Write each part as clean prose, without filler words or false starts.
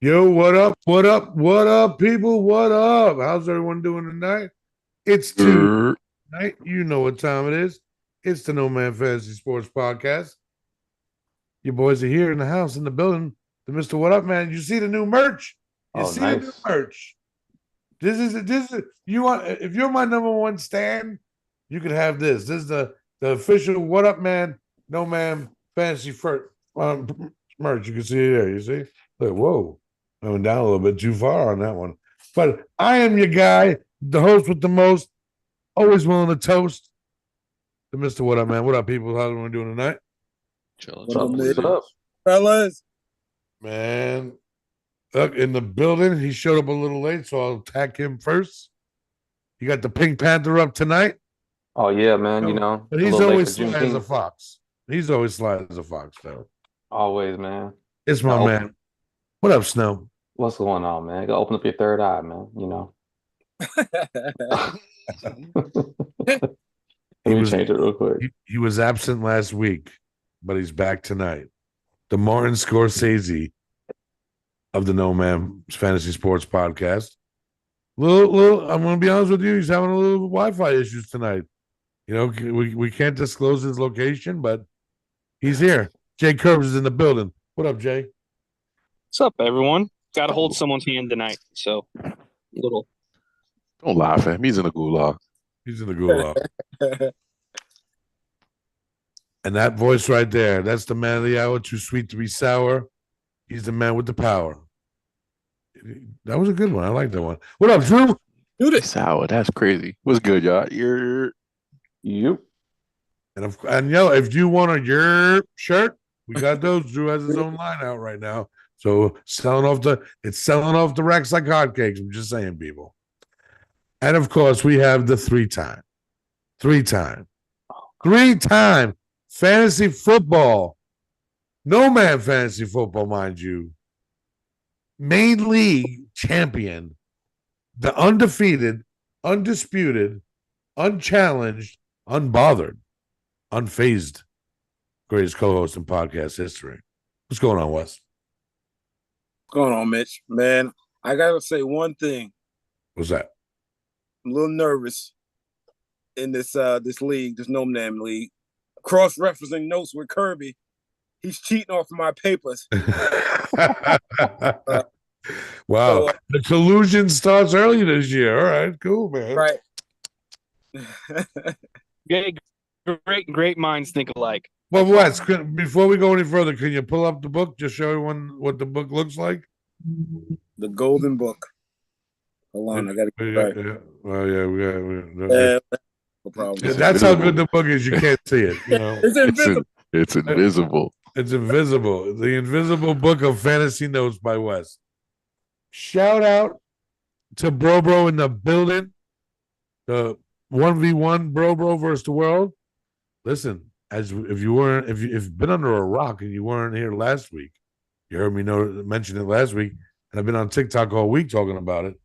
Yo, what up? What up? What up, people? What up? How's everyone doing tonight? It's Tuesday Er, night. You know what time it is. It's the No Man Fantasy Sports Podcast. Your boys are here in the house, in the building. The Mr. What Up, man? You see the new merch? You Oh, see the new nice. merch? This is you want if you're my number one stan, you can have this. This is the official What Up, man? No Man Fantasy merch. You can see it there. You see? Look, whoa, I went down a little bit too far on that one. But I am your guy, the host with the most, always willing to toast. The Mr. What Up, man? What up, people? How's everyone doing tonight? Chilling, What's What up, chilling. up? man? What's up? Fellas? Man, look in the building. He showed up a little late, so I'll attack him first. You got the Pink Panther up tonight. Oh yeah, man. No, but A he's little late for always sly as a Juneteenth. fox. He's always sly as a fox, though. Always, man. It's my Gotta open, man. What up, Snow? what's going on, man? Gotta open up your third eye, man. He Let me was change it real quick. he was absent last week, but he's back tonight. The Martin Scorsese of the No Man Fantasy Sports Podcast. I'm gonna be honest with you, he's having a little Wi-Fi issues tonight. You know, we can't disclose his location, but he's here. Jay Curbs is in the building. What up, Jay? What's up, everyone? Got to hold someone's hand tonight, so little. Don't laugh at him. He's in a gulag. He's in the gulag. And that voice right there, that's the man of the hour, too sweet to be sour. He's the man with the power. That was a good one. I like that one. What up, Drew? Do this. Sour. That's crazy. What's good, y'all? You. And yo, if you want a your shirt, we got those. Drew has his own line out right now. So it's selling off the racks like hotcakes. I'm just saying, people. And of course, we have the three-time fantasy football, no man fantasy football, mind you, main league champion, the undefeated, undisputed, unchallenged, unbothered, unfazed, greatest co-host in podcast history. What's going on, Wes? What's going on, Mitch? Man, I gotta say one thing. What's that? I'm a little nervous in this league, this NoMaam league. Cross-referencing notes with Kirby. He's cheating off of my papers. Wow. So, The collusion starts early this year. All right, cool, man. right. Great minds think alike. Well, Wes, before we go any further, can you pull up the book? Just show everyone what the book looks like. The golden book. Hold on, I gotta get Yeah, right. yeah. Well, yeah, No problem. It's that's how invisible. good the book is. You can't see it. You know, It's invisible. It's invisible. it's invisible. The Invisible Book of Fantasy Notes by Wes. Shout out to Bro in the building. The 1v1 Bro versus the world. Listen, as if you've been under a rock and you weren't here last week, you heard me mention it last week, and I've been on TikTok all week talking about it.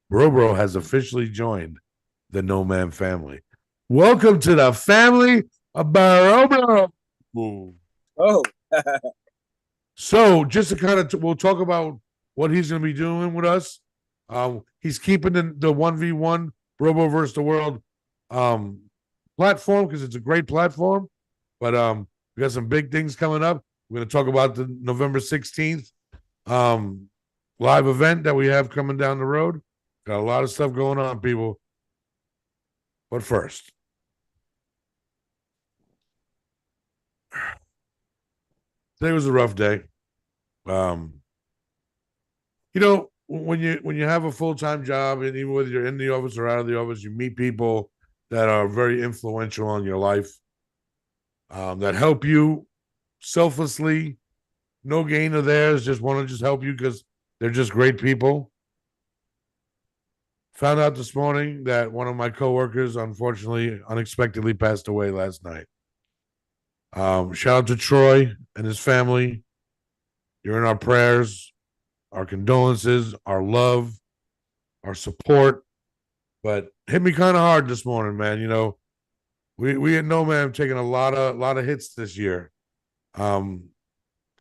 Bro has officially joined the No Man family. Welcome to the family of Bro. Oh, So just to kind of, we'll talk about what he's going to be doing with us. He's keeping the 1v1 Robo versus the world platform because it's a great platform. But we got some big things coming up. We're going to talk about the November 16th live event that we have coming down the road. Got a lot of stuff going on, people. But first, today was a rough day. You know, when you have a full-time job, and even whether you're in the office or out of the office, you meet people that are very influential on your life, that help you selflessly, no gain of theirs, just want to just help you because they're just great people. Found out this morning that one of my coworkers, unfortunately, unexpectedly passed away last night. Shout out to Troy and his family. You're in our prayers, our condolences, our love, our support. But hit me kind of hard this morning, man. You know, we at No Man have taken a lot of hits this year. A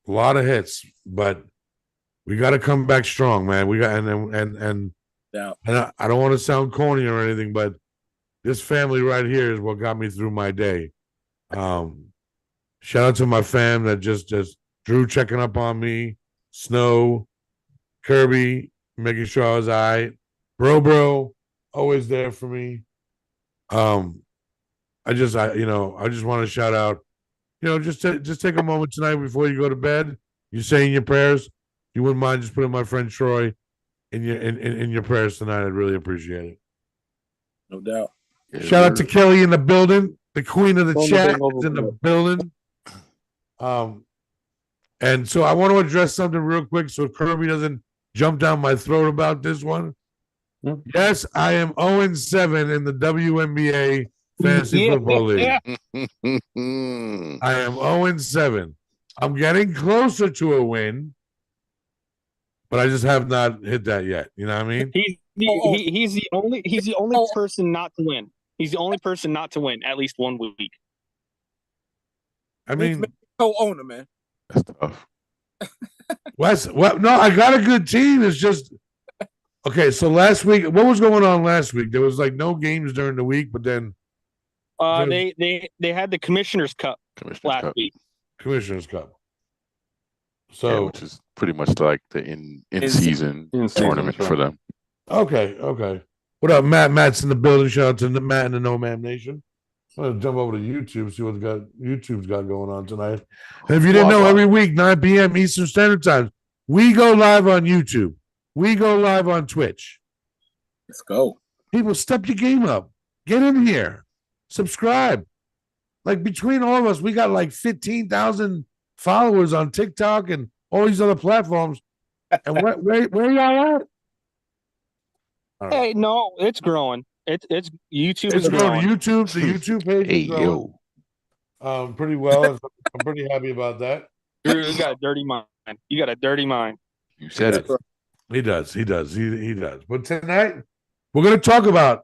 lot of hits, but We got to come back strong, man. We got and Yeah. I don't want to sound corny or anything, but this family right here is what got me through my day. Shout out to my fam that just Drew checking up on me, Snow, Kirby, making sure I was all right. Bro, always there for me. I just want to shout out, just take a moment tonight before you go to bed. You're saying your prayers. You wouldn't mind just putting my friend Troy in your prayers tonight. I'd really appreciate it. No doubt. Yes, Shout out to sir. Kelly in the building. The queen of the Phone chat thing over is in the with. building. And so I want to address something real quick so Kirby doesn't jump down my throat about this one. Hmm. Yes, I am 0-7 in the WNBA Fantasy Football League. I am 0-7. I'm getting closer to a win, but I just have not hit that yet. You know what I mean? He's the only person not to win. He's the only person not to win at least 1 week. I mean, Co-owner, man. That's tough. no, I got a good team. It's just okay. So last week, what was going on last week? There was like no games during the week, but then They had the Commissioner's Cup Commissioner's last Cup. week. Commissioner's Cup. Yeah, So which is pretty much like the in-season In-season tournament for them. okay. What up, Matt? Matt's in the building. Shout out to Matt and the NoMaam Nation. I'm gonna jump over to YouTube, see what YouTube's got going on tonight. And if you didn't know, every week 9 p.m. Eastern Standard Time, we go live on YouTube. We go live on Twitch. Let's go. People, step your game up. Get in here. Subscribe. Like between all of us, we got like 15,000 followers on TikTok and all these other platforms. And where y'all at? Hey, no, it's growing. It's YouTube It's is growing. growing. The YouTube page Hey, is growing. Pretty well. I'm pretty happy about that. You got a dirty mind. You got a dirty mind. you said it. He does. He does. But tonight, we're going to talk about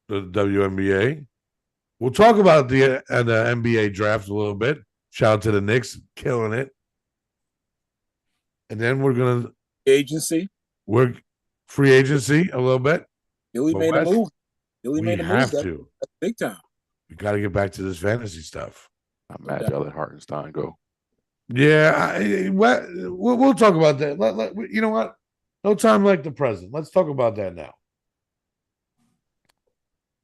the WNBA. We'll talk about the NBA draft a little bit. Shout out to the Knicks, killing it. And then we're free agency a little bit. Billy But made a Wes, move. Billy We made a have move. to. That's big time. We got to get back to this fantasy stuff. I'm mad y'all let Hartenstein go. Yeah, we'll talk about that. You know what? No time like the present. Let's talk about that now.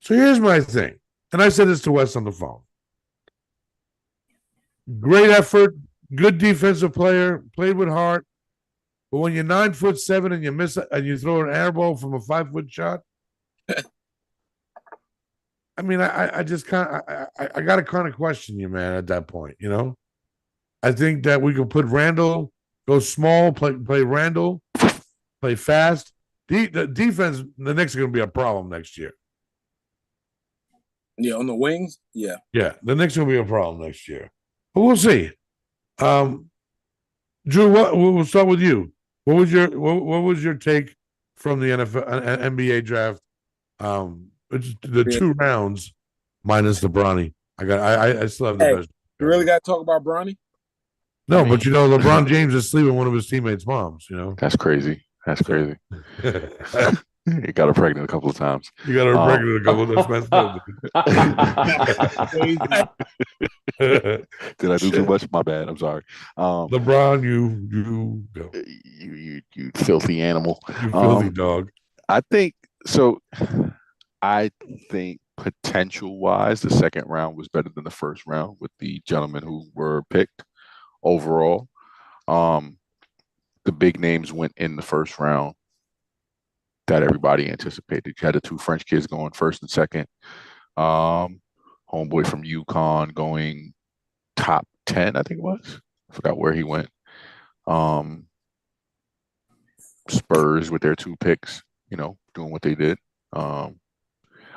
So here's my thing, and I said this to Wes on the phone. Great effort, good defensive player, played with heart. But when you're 9'7" and you miss and you throw an air ball from a 5-foot shot, I mean, I just I got to kind of question you, man. At that point, I think that we could put Randall, go small, play Randall, play fast. The defense, the Knicks are going to be a problem next year. Yeah, on the wings. Yeah. Yeah, the Knicks are going to be a problem next year. But we'll see. Drew, we'll start with you. What was your take from the NBA draft? It's the 2 rounds minus the Bronny. I still have the best. You really got to talk about Bronny? No, but LeBron James is sleeping with one of his teammates' moms. That's crazy. That's crazy. He got her pregnant a couple of times. You got her pregnant a couple of times. Did I do too much? My bad. I'm sorry. LeBron, you go. You filthy animal. You filthy dog. I think so. I think potential wise, the second round was better than the first round with the gentlemen who were picked overall. The big names went in the first round that everybody anticipated. You had the 2 French kids going first and second. Homeboy from UConn going top 10, I think it was. I forgot where he went. Spurs with their 2 picks, doing what they did.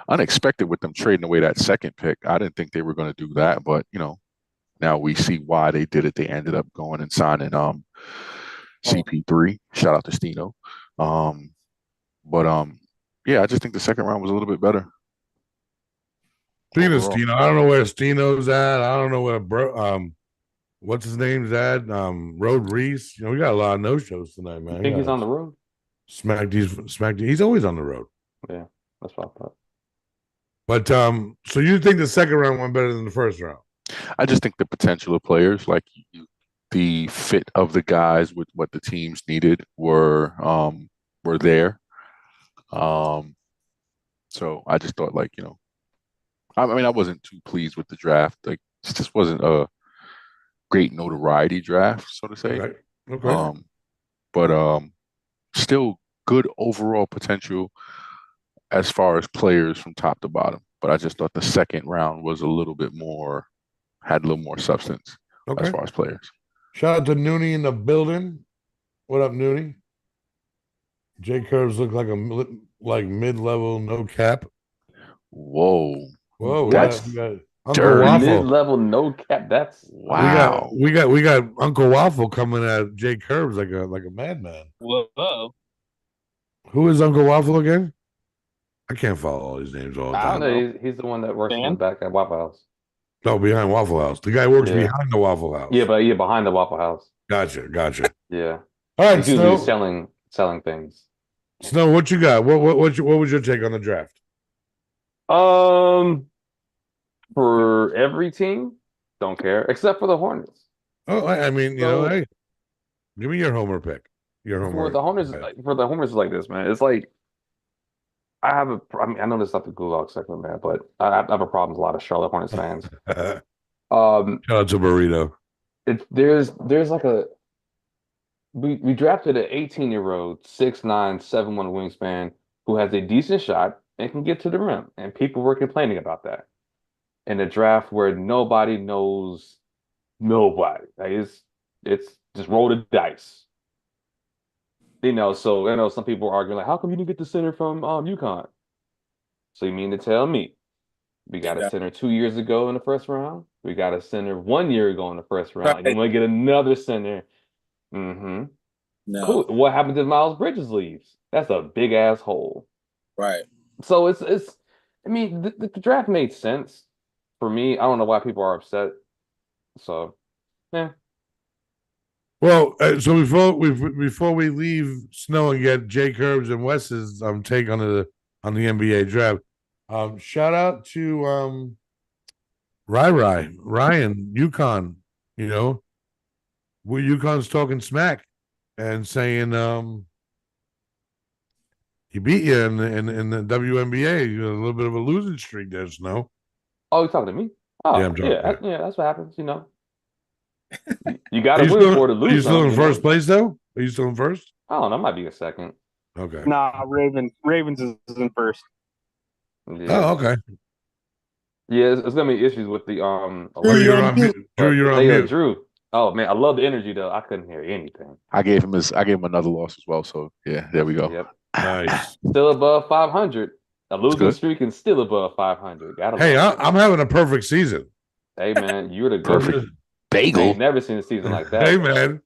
Unexpected with them trading away that second pick. I didn't think they were going to do that, but now we see why they did it. They ended up going and signing CP3. Shout out to Stino. Yeah, I just think the second round was a little bit better. Speaking of Stino, I don't know where Stino's at. I don't know where what's his name's dad? Road Reese. You know, we got a lot of no shows tonight, man. I think he's on the road. Smack these. He's always on the road. Yeah, that's what I thought. But so you think the second round went better than the first round? I just think the potential of players, like the fit of the guys with what the teams needed were there. So I just thought, like, I mean, I wasn't too pleased with the draft. Like, it just wasn't a great notoriety draft, so to say. Okay. But still good overall potential as far as players from top to bottom. But I just thought the second round was had a little more substance as far as players. Shout out to Nooney in the building. What up, Nooney? J Curves look like mid-level, no cap. Whoa, we that's got Uncle dirty. Waffle. Mid-level, no cap. That's wow. We got Uncle Waffle coming at J Curves like a madman. Whoa. Who is Uncle Waffle again? I can't follow all these names all the I time. don't know. he's the one that works in Dan? the back at Waffle House. No, behind Waffle House. The guy works Yeah. behind the Waffle House. Yeah, but behind the Waffle House. Gotcha. Yeah. All right, He's usually Snow. selling things. Snow, what you got? What was your take on the draft? For every team, don't care except for the Hornets. Oh, I mean, hey, give me your homer pick. For the Hornets, it's like this, man. It's like I mean, I know this is not the Gulag segment, man, but I have a problem with a lot of Charlotte Hornets fans. Shout Um, out to Burrito. there's like we drafted an 18-year-old, 6'9", 7'1" wingspan who has a decent shot and can get to the rim, and people were complaining about that in a draft where nobody knows nobody. Like it's just roll the dice. So I know some people are arguing like, how come you didn't get the center from UConn? So you mean to tell me we got a center 2 years ago in the first round? We got a center 1 year ago in the first round, and then we get another center. Mm-hmm. No. Cool. What happens if Miles Bridges leaves? That's a big ass hole. Right. So it's I mean, the draft made sense for me. I don't know why people are upset. So, yeah. Well, so before we leave Snow and get Jay Curbs and Wes's take on the NBA draft, shout out to Ryan UConn. Where UConn's talking smack and saying he beat you in the WNBA. You know, a little bit of a losing streak there, Snow. Oh, you talking to me? Oh, Yeah, I'm talking. yeah, that's what happens. You got to win for to lose. Are you still in first place though? Are you still in first? I don't know. Might be a second. Okay. Nah, Ravens is in first. Yeah. Oh, okay. Yeah, it's gonna be issues with the Drew, you're on mute. Drew. Oh man, I love the energy though. I couldn't hear anything. I gave him another loss as well. So yeah, there we go. Yep. Nice. Still above 500. A losing streak and still above 500. Hey, I'm having a perfect season. Hey man, you're the perfect bagel. I've never seen a season like that. Hey man,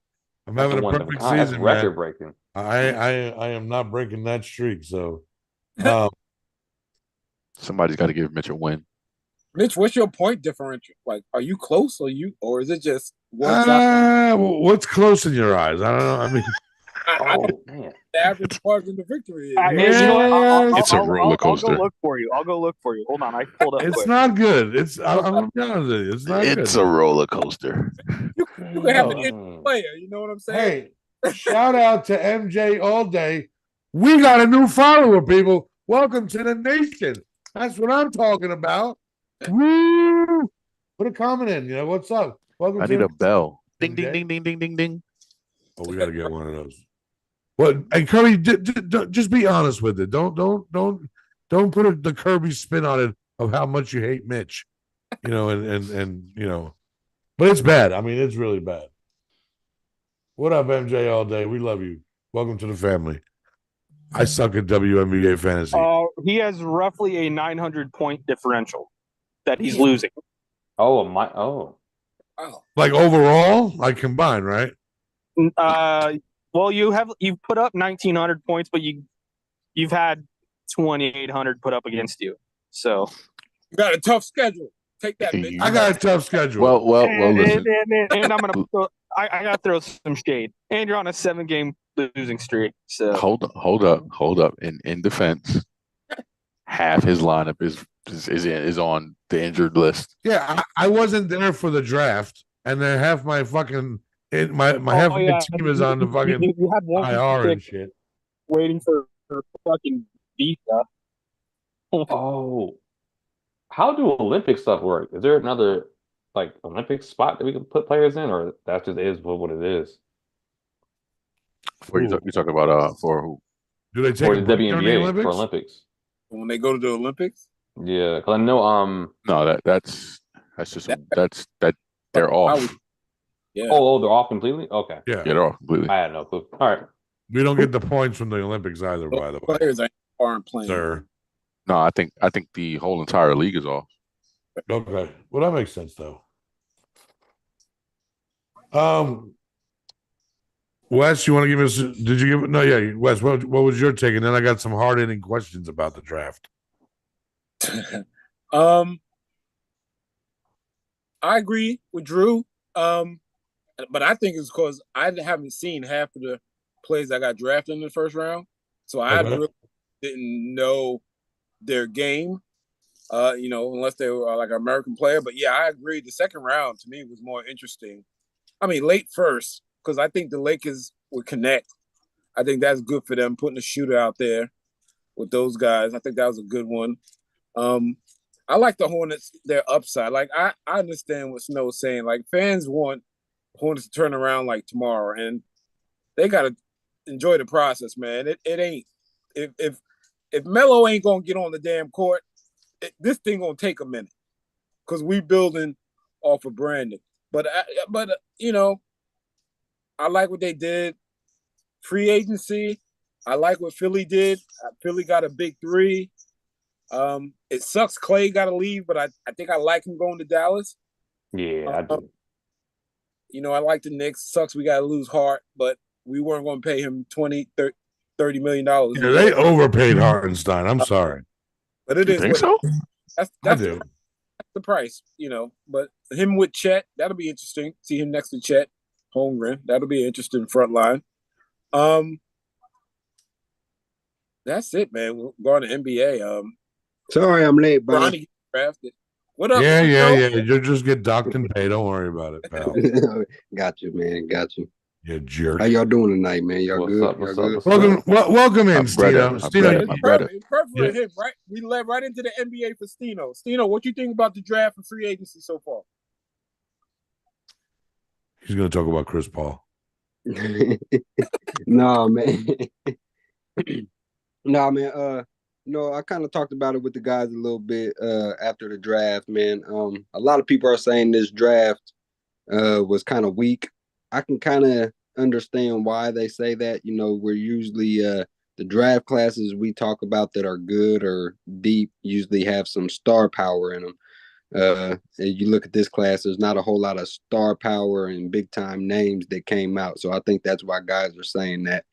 I'm having a perfect season. That's record breaking. I am not breaking that streak. So, somebody's got to give Mitch a win. Mitch, what's your point differential? Like, are you close or is it just one side? What's close in your eyes? I don't know. I mean, Man. The average margin of victory is. You know what? It's a roller coaster. I'll go look for you. Hold on, I pulled up. It's quick. not good. I'm gonna be honest with you. It's not good. It's a roller coaster. You can have an injured player. You know what I'm saying? Hey, shout out to MJ all day. We got a new follower, people. Welcome to the nation. That's what I'm talking about. Woo! Put a comment in. What's up? Welcome. I need a bell. Ding, MJ. ding, ding, ding, ding, ding, ding. Oh, we got to get one of those. What? And Kirby, just be honest with it. Don't put the Kirby spin on it of how much you hate Mitch. And but it's bad. I mean, it's really bad. What up, MJ all day? We love you. Welcome to the family. I suck at WNBA fantasy. He has roughly a 900-point differential that he's losing. Oh. Like overall, like combined, right? Well, you've put up 1,900 points, but you've had 2,800 put up against you. So You got a tough schedule. Take that, Mitch. I got a tough schedule. Well, listen. And I'm gonna throw, I gotta throw some shade. And you're on a 7-game losing streak. So Hold up. In defense, half his lineup is on the injured list. Yeah, I wasn't there for the draft, and then half my fucking half my team is on the fucking you had one IR and pick shit. waiting for fucking visa. Oh, how do Olympic stuff work? Is there another like Olympic spot that we can put players in, or that just is what it is For you talk about for who? Do they take for a the break during the WNBA for Olympics? Olympics? When they go to the Olympics. Yeah, because I know No, that's just that they're off. Yeah. oh they're off completely. Okay, Yeah, Yeah, they're off completely. I had no clue. All right, we don't get the points from the Olympics either. By the way, Players aren't playing. sir. No, I think the whole entire league is off. Okay, well that makes sense though. Wes, you want to give us? Did you give? No, yeah, Wes. What was your take? And then I got some hard hitting questions about the draft. I agree with Drew. But I think it's because I haven't seen half of the players that got drafted in the first round, so I really didn't know their game. Unless they were like an American player. But yeah, I agree. The second round to me was more interesting. I mean, late first, because I think the Lakers would connect. I think that's good for them, putting a shooter out there with those guys. I think that was a good one. I like the Hornets, their upside. Like, I understand what Snow's saying. Like, fans want Hornets to turn around like tomorrow, and they got to enjoy the process, man. It ain't – if Melo ain't going to get on the damn court, this thing going to take a minute because we building off of Brandon. But I like what they did. Free agency, I like what Philly did. Philly got a big three. It sucks Clay got to leave, but I think I like him going to Dallas. yeah, I do. I like the Knicks. Sucks we got to lose Hart, but we weren't going to pay him $20, $30 million. Yeah, they overpaid Hartenstein. I'm sorry. But it You is think what so? I do. the price, But him with Chet, that'll be interesting. See him next to Chet Holmgren. That'll be an interesting front line. That's it, man. We're going to NBA. Sorry, I'm late, bro. Bronny drafted. What up? Yeah. Snow? You'll just get docked and paid. Don't worry about it, pal. Got you, man. Got you. You jerk. How y'all doing tonight, man? Y'all What's good? up, what's Y'all up, good? what's Welcome in, I'm ready. Stino. I'm Stino, ready. It's I'm perfect. ready. It's perfect for Yeah. him, right? We led right into the NBA for Stino. Stino, what you think about the draft and free agency so far? he's going to talk about Chris Paul. No, man. No, man. I kind of talked about it with the guys a little bit after the draft, man. A lot of people are saying this draft was kind of weak. I can kind of understand why they say that. We're usually the draft classes we talk about that are good or deep usually have some star power in them. You look at this class, there's not a whole lot of star power and big time names that came out. So I think that's why guys are saying that.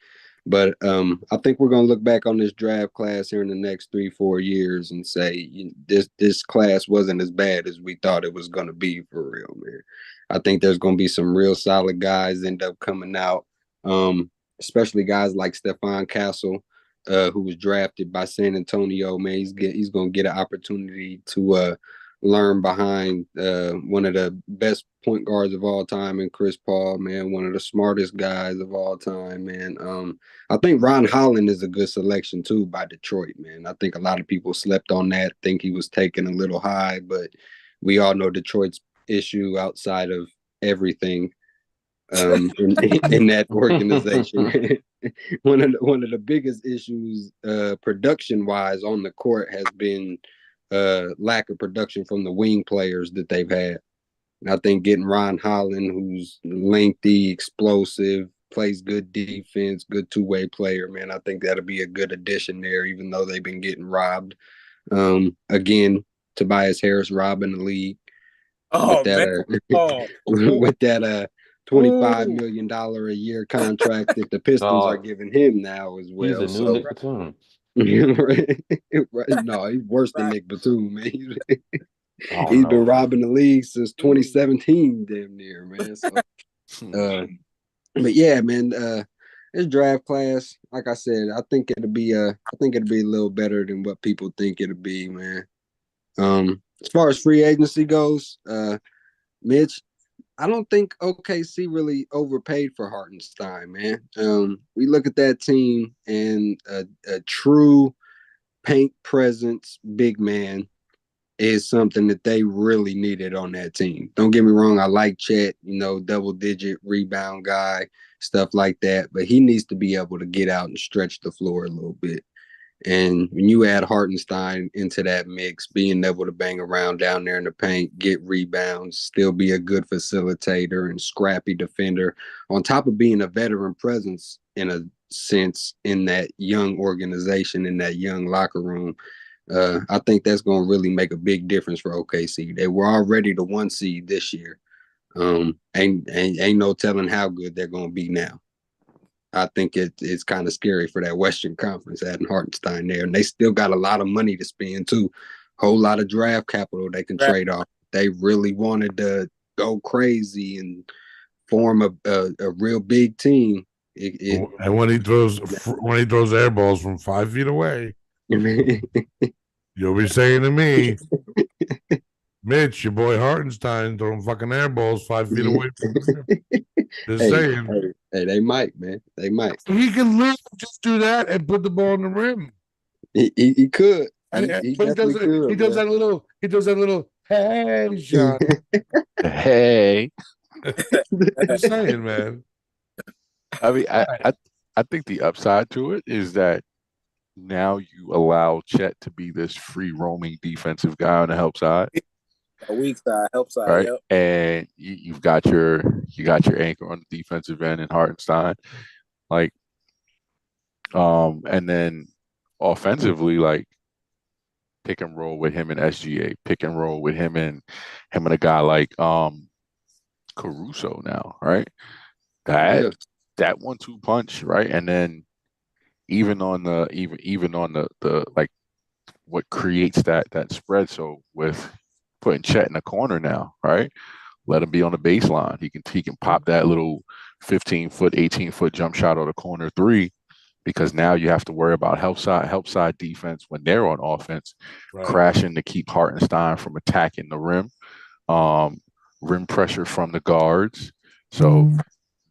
But I think we're going to look back on this draft class here in the next 3-4 years and say this class wasn't as bad as we thought it was going to be for real, man. I think there's going to be some real solid guys end up coming out, especially guys like Stephon Castle, who was drafted by San Antonio. Man, he's going to get an opportunity to learn behind one of the best point guards of all time in Chris Paul, man, one of the smartest guys of all time, man. I think Ron Holland is a good selection too by Detroit, man. I think a lot of people slept on that, think he was taken a little high, but we all know Detroit's issue outside of everything in that organization. One of the biggest issues production wise on the court has been lack of production from the wing players that they've had. And I think getting Ron Holland, who's lengthy, explosive, plays good defense, good two-way player, man, I think that'll be a good addition there, even though they've been getting robbed. Again, Tobias Harris robbing the league. Oh, With that $25 million a year contract that the Pistons are giving him now as well. He's a new Nick Batum. Right. No, he's worse than Nick Batum, man. Oh, He's been no. robbing the league since 2017, damn near, man. So, but yeah, man, this draft class, like I said, I think it'll be a little better than what people think it'll be, man. As far as free agency goes, Mitch, I don't think OKC really overpaid for Hartenstein, man. We look at that team and a true paint presence big man is something that they really needed on that team. Don't get me wrong, I like Chet, double digit rebound guy, stuff like that, but he needs to be able to get out and stretch the floor a little bit. And when you add Hartenstein into that mix, being able to bang around down there in the paint, get rebounds, still be a good facilitator and scrappy defender, on top of being a veteran presence in a sense in that young organization, in that young locker room, I think that's going to really make a big difference for OKC. They were already the 1 seed this year. Ain't no telling how good they're going to be now. I think it's kind of scary for that Western Conference adding Hartenstein there, and they still got a lot of money to spend too. Whole lot of draft capital they can trade off. They really wanted to go crazy and form a real big team. And when he throws air balls from 5 feet away, you'll be saying to me, Mitch, your boy Hartenstein throwing fucking air balls 5 feet away from the rim. Just saying. Hey, they might, man. They might. He can literally just do that and put the ball in the rim. He could. He does that little hey shot. Hey. Just saying, man. I mean, I think the upside to it is that now you allow Chet to be this free roaming defensive guy on the help side. A weak side, help side, right? Yep. And you got your anchor on the defensive end in Hartenstein, and then offensively, like pick and roll with him and SGA, pick and roll with him and a guy like Caruso now, right? That 1-2 punch, right? And then even on the like what creates that spread. So with putting Chet in the corner now, right? Let him be on the baseline. He can pop that little 15-foot, 18-foot jump shot or the corner three, because now you have to worry about help side defense when they're on offense, crashing to keep Hartenstein from attacking the rim, rim pressure from the guards. So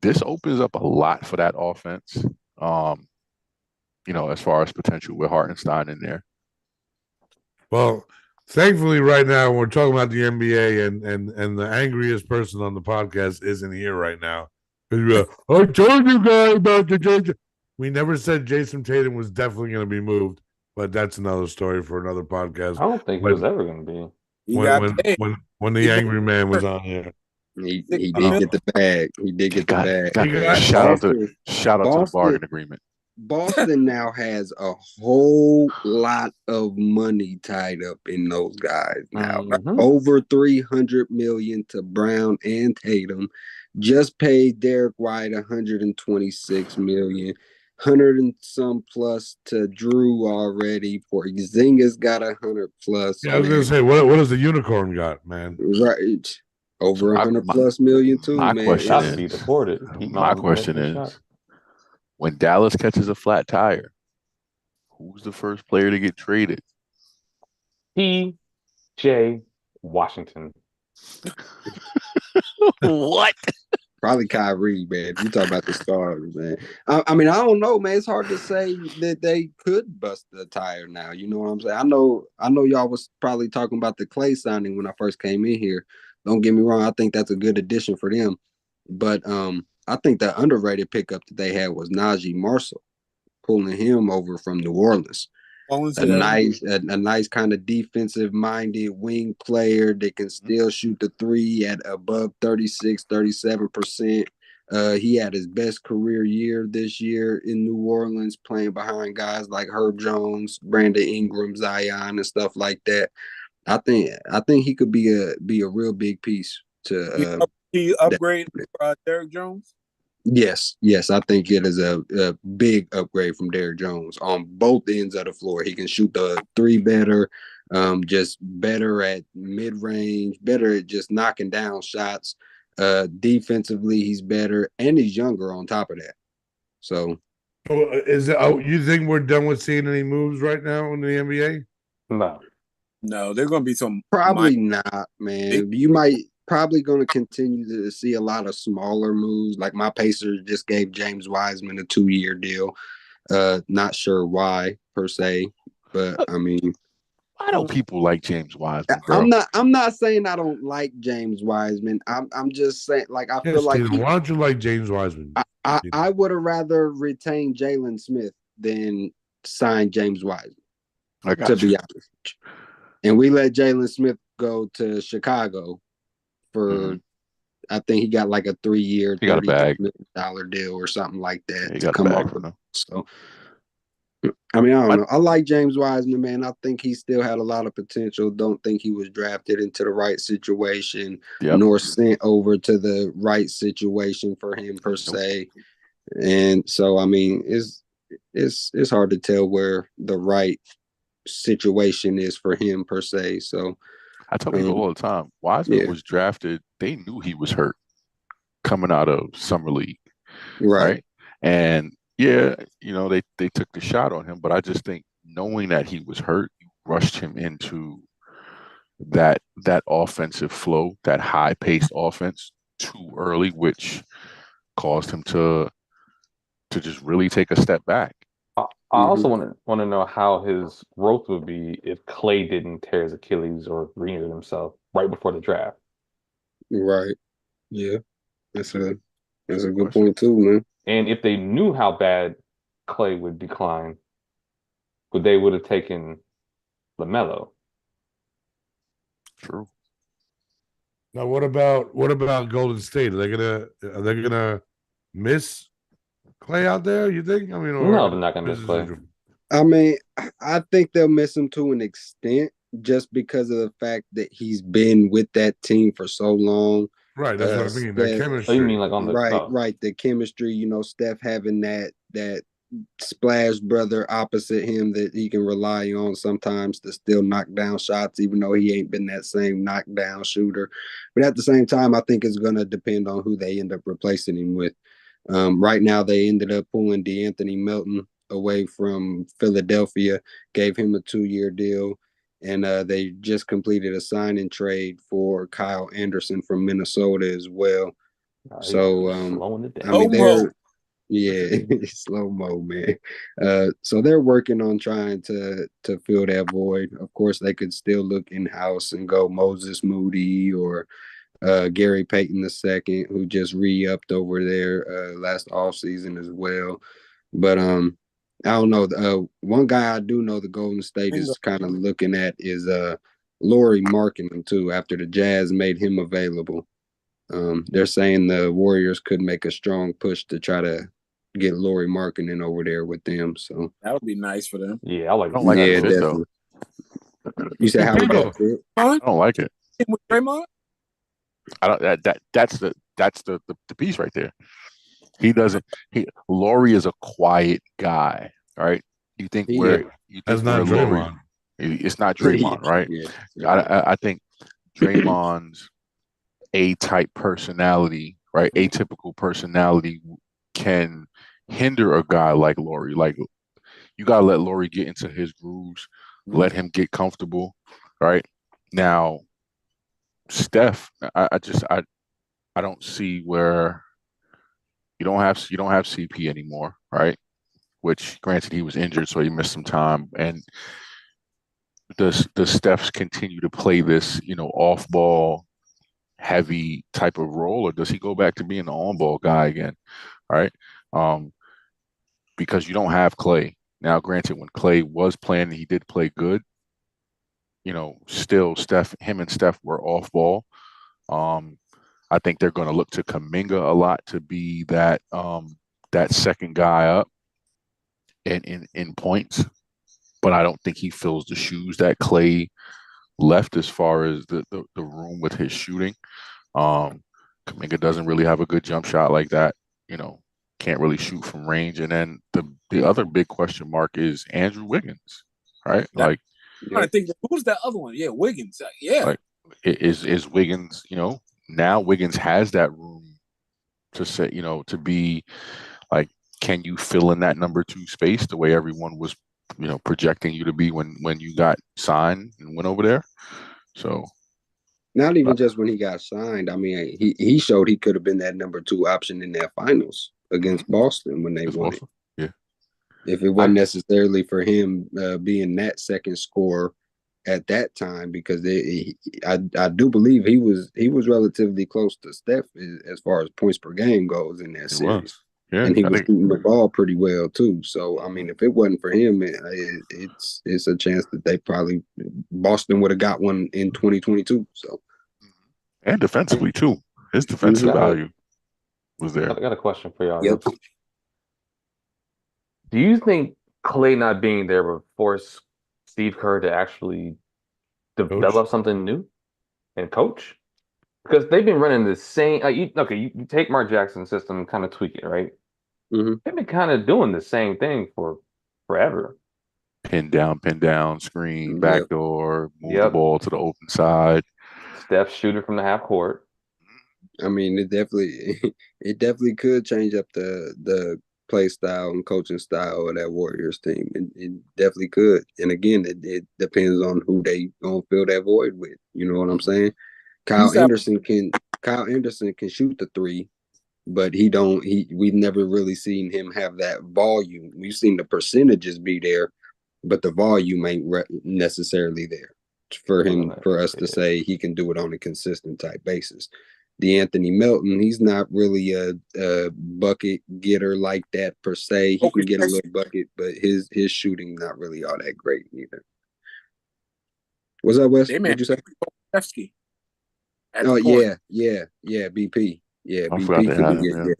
this opens up a lot for that offense. As far as potential with Hartenstein in there. Well, thankfully, right now we're talking about the NBA, and the angriest person on the podcast isn't here right now. I told you guys about the Jason. We never said Jason Tatum was definitely going to be moved, but that's another story for another podcast. I don't think he was ever going to be. When the angry man was on here. He did get the bag. He did get the bag. Shout out to the bargain agreement. Boston now has a whole lot of money tied up in those guys now. Over $300 million to Brown and Tatum. Just paid Derek White $126 million. 100 and some plus to Drew already. Porzingis got 100 plus. Yeah, I was gonna say, what does the unicorn got, man? Right. Over 100 plus million too, my man. My question is, when Dallas catches a flat tire, who's the first player to get traded? P.J. Washington. What? Probably Kyrie, man. You talk about the stars, man. I mean, I don't know, man. It's hard to say that they could bust the tire now. You know what I'm saying? I know y'all was probably talking about the Clay signing when I first came in here. Don't get me wrong. I think that's a good addition for them. But I think the underrated pickup that they had was Najee Marshall, pulling him over from New Orleans. A nice kind of defensive minded wing player that can still shoot the three at above 36-37%. He had his best career year this year in New Orleans, playing behind guys like Herb Jones, Brandon Ingram, Zion, and stuff like that. I think he could be a real big piece to he upgrade Derrick Jones. Yes, I think it is a big upgrade from Derrick Jones on both ends of the floor. He can shoot the three better. Just better at mid range, better at just knocking down shots. Defensively, he's better, and he's younger on top of that. So, is it? Oh, you think we're done with seeing any moves right now in the NBA? No. No, they're going to be some. probably not, man. You might probably going to continue to see a lot of smaller moves. Like my Pacers just gave James Wiseman a 2-year deal. Not sure why per se, but I mean, Why don't people like James Wiseman, bro? I'm not saying I don't like James Wiseman. I'm just saying, like, I feel Yes, like Tatum. Why don't you like James Wiseman? I would have rather retained Jalen Smith than sign James Wiseman, I got to you. be honest. And we let Jalen Smith go to Chicago for I think he got like a 3-year, He got a bag. $30 million deal or something like that Yeah, he to got a come bag off. from them. So, I mean, I don't know. I like James Wiseman, man. I think he still had a lot of potential. Don't think he was drafted into the right situation, Yep. nor sent over to the right situation for him per se. And so, I mean, it's hard to tell where the right situation is for him per se. So, I tell people all the time, Wiseman was drafted. They knew he was hurt coming out of summer league, right? And yeah, they took the shot on him, but I just think knowing that he was hurt, you rushed him into that offensive flow, that high paced offense too early, which caused him to just really take a step back. I also want to know how his growth would be if Clay didn't tear his Achilles or re-injure himself right before the draft. Right. Yeah. That's a good point too, man. And if they knew how bad Clay would decline, they would have taken LaMelo. True. Now, what about Golden State? Are they gonna miss Clay out there? You think? I mean, no, they're not gonna miss Clay. I mean, I think they'll miss him to an extent, just because of the fact that he's been with that team for so long. Right, that's what I mean. That chemistry. Oh, you mean like on the right? The chemistry. Steph having that splash brother opposite him that he can rely on sometimes to still knock down shots, even though he ain't been that same knockdown shooter. But at the same time, I think it's gonna depend on who they end up replacing him with. Right now, they ended up pulling DeAnthony Melton away from Philadelphia, gave him a 2-year deal, and they just completed a sign-and trade for Kyle Anderson from Minnesota as well. So, slowing it down. I mean, slow mo, man. So they're working on trying to fill that void. Of course, they could still look in house and go Moses Moody or Gary Payton II, who just re-upped over there last offseason as well. But I don't know. One guy I do know the Golden State is kind of looking at is Lauri Markkanen too, after the Jazz made him available. They're saying the Warriors could make a strong push to try to get Lauri Markkanen over there with them. So that would be nice for them. Yeah, I like. I don't like that fit though. You said how would that fit? I don't like it. With Draymond? I don't. That's the piece right there. He doesn't. Lauri is a quiet guy, right? You think that's not Draymond. It's not Draymond, right? I think Draymond's A-type personality, right? Atypical personality can hinder a guy like Lauri. Like, you gotta let Lauri get into his grooves, let him get comfortable, right? Now, Steph, I don't see where you don't have CP anymore, right? Which, granted, he was injured, so he missed some time. And does Steph continue to play this, off ball heavy type of role, or does he go back to being the on ball guy again, right? Because you don't have Clay now. Granted, when Clay was playing, he did play good. Still him and Steph were off ball. I think they're going to look to Kuminga a lot to be that second guy up in points, but I don't think he fills the shoes that Clay left as far as the room with his shooting. Kuminga doesn't really have a good jump shot like that. Can't really shoot from range. And then the other big question mark is Andrew Wiggins, right? trying to think, who's that other one? Yeah, Wiggins. Yeah. Like, is Wiggins, now Wiggins has that room to say, to be like, can you fill in that number 2 space the way everyone was, projecting you to be when you got signed and went over there? So Not even just when he got signed. I mean, he showed he could have been that number 2 option in their finals against Boston when they won it. Yeah. If it wasn't necessarily for him being that second scorer at that time, because I do believe he was relatively close to Steph as far as points per game goes in that series. Yeah, and he was shooting the ball pretty well too. So I mean, if it wasn't for him, it's a chance that they probably Boston would have got one in 2022. So and defensively too, his defensive value was there. I got a question for y'all. Yep. Do you think Clay not being there would force Steve Kerr to actually develop something new and coach? Because they've been running the same. You take Mark Jackson's system and kind of tweak it, right? Mm-hmm. They've been kind of doing the same thing for forever. Pin down, screen, backdoor, move the ball to the open side. Steph shooter from the half court. I mean, it definitely could change up the play style and coaching style of that Warriors team. It definitely could. And again, it depends on who they gonna fill that void with. You know what I'm saying? Kyle Anderson can shoot the three, but we've never really seen him have that volume. We've seen the percentages be there, but the volume ain't necessarily there for us to say he can do it on a consistent type basis. DeAnthony Melton, he's not really a bucket getter like that per se. He can get a little bucket, but his shooting not really all that great either. What's up, Wes? What'd you say? Oh yeah, BP. Yeah, BP could be.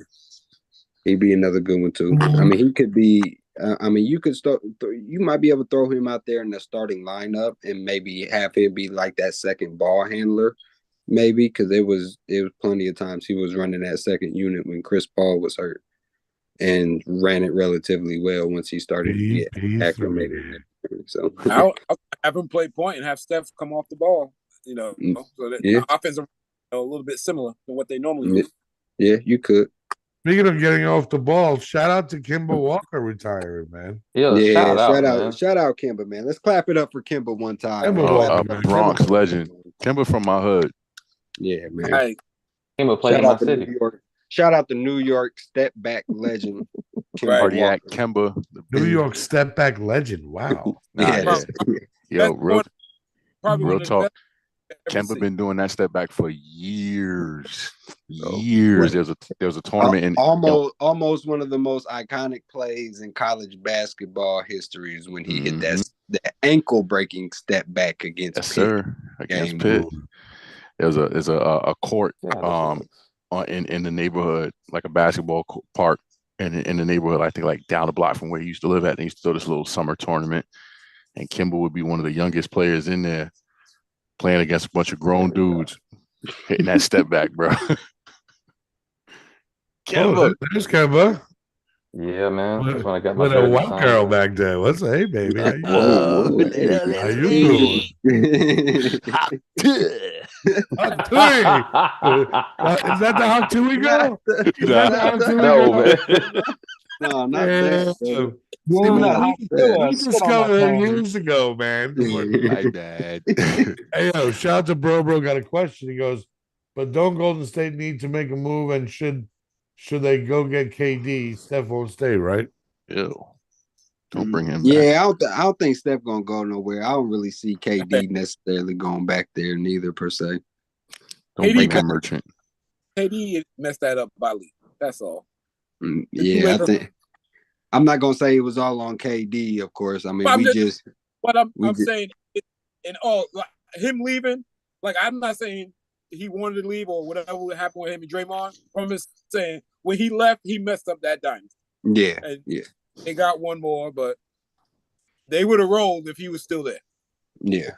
He'd be another good one too. I mean, he could be. You could start. You might be able to throw him out there in the starting lineup and maybe have him be like that second ball handler, maybe, because it was plenty of times he was running that second unit when Chris Paul was hurt, and ran it relatively well once he started to get acclimated. So I'll have him play point and have Steph come off the ball. So that the offense are a little bit similar to what they normally do. Yeah, you could. Speaking of getting off the ball, shout out to Kemba Walker retiring, man. Shout out Kemba, man. Let's clap it up for Kemba one time. A Bronx legend. Kemba from my hood. Yeah, man. Kemba played in my city. Shout out to New York step back legend. Cardiac Kemba. New York step back legend. Wow. Yo, real talk. Kemba been doing that step back for years. There was a tournament in almost one of the most iconic plays in college basketball history is when he hit that ankle breaking step back against Pitt. Sir, against Pitt. There's a court in the neighborhood, like a basketball park in the neighborhood, I think like down the block from where he used to live at. They used to throw this little summer tournament, and Kemba would be one of the youngest players in there, playing against a bunch of grown dudes, hitting that step back, bro. Kemba. There's Kemba. Yeah, man. That's when I got my with a white girl back there. What's hey, baby? How you doing? Hot Tui. Is that the Hot Tui girl? No, man. No, not that. We discovered it years ago, man. My bad. Hey, yo, shout out to Bro got a question. He goes, but don't Golden State need to make a move, and should they go get KD? Steph won't stay, right? Ew. Don't bring him back. I don't think Steph gonna go nowhere. I don't really see KD necessarily going back there neither per se. Don't bring him merchant. KD messed that up by league. That's all. I think I'm not gonna say it was all on KD, of course. I mean, But I'm saying, him leaving. Like, I'm not saying he wanted to leave or whatever would happen with him and Draymond. I'm just saying when he left, he messed up that dynasty. Yeah, They got one more, but they would have rolled if he was still there. Yeah,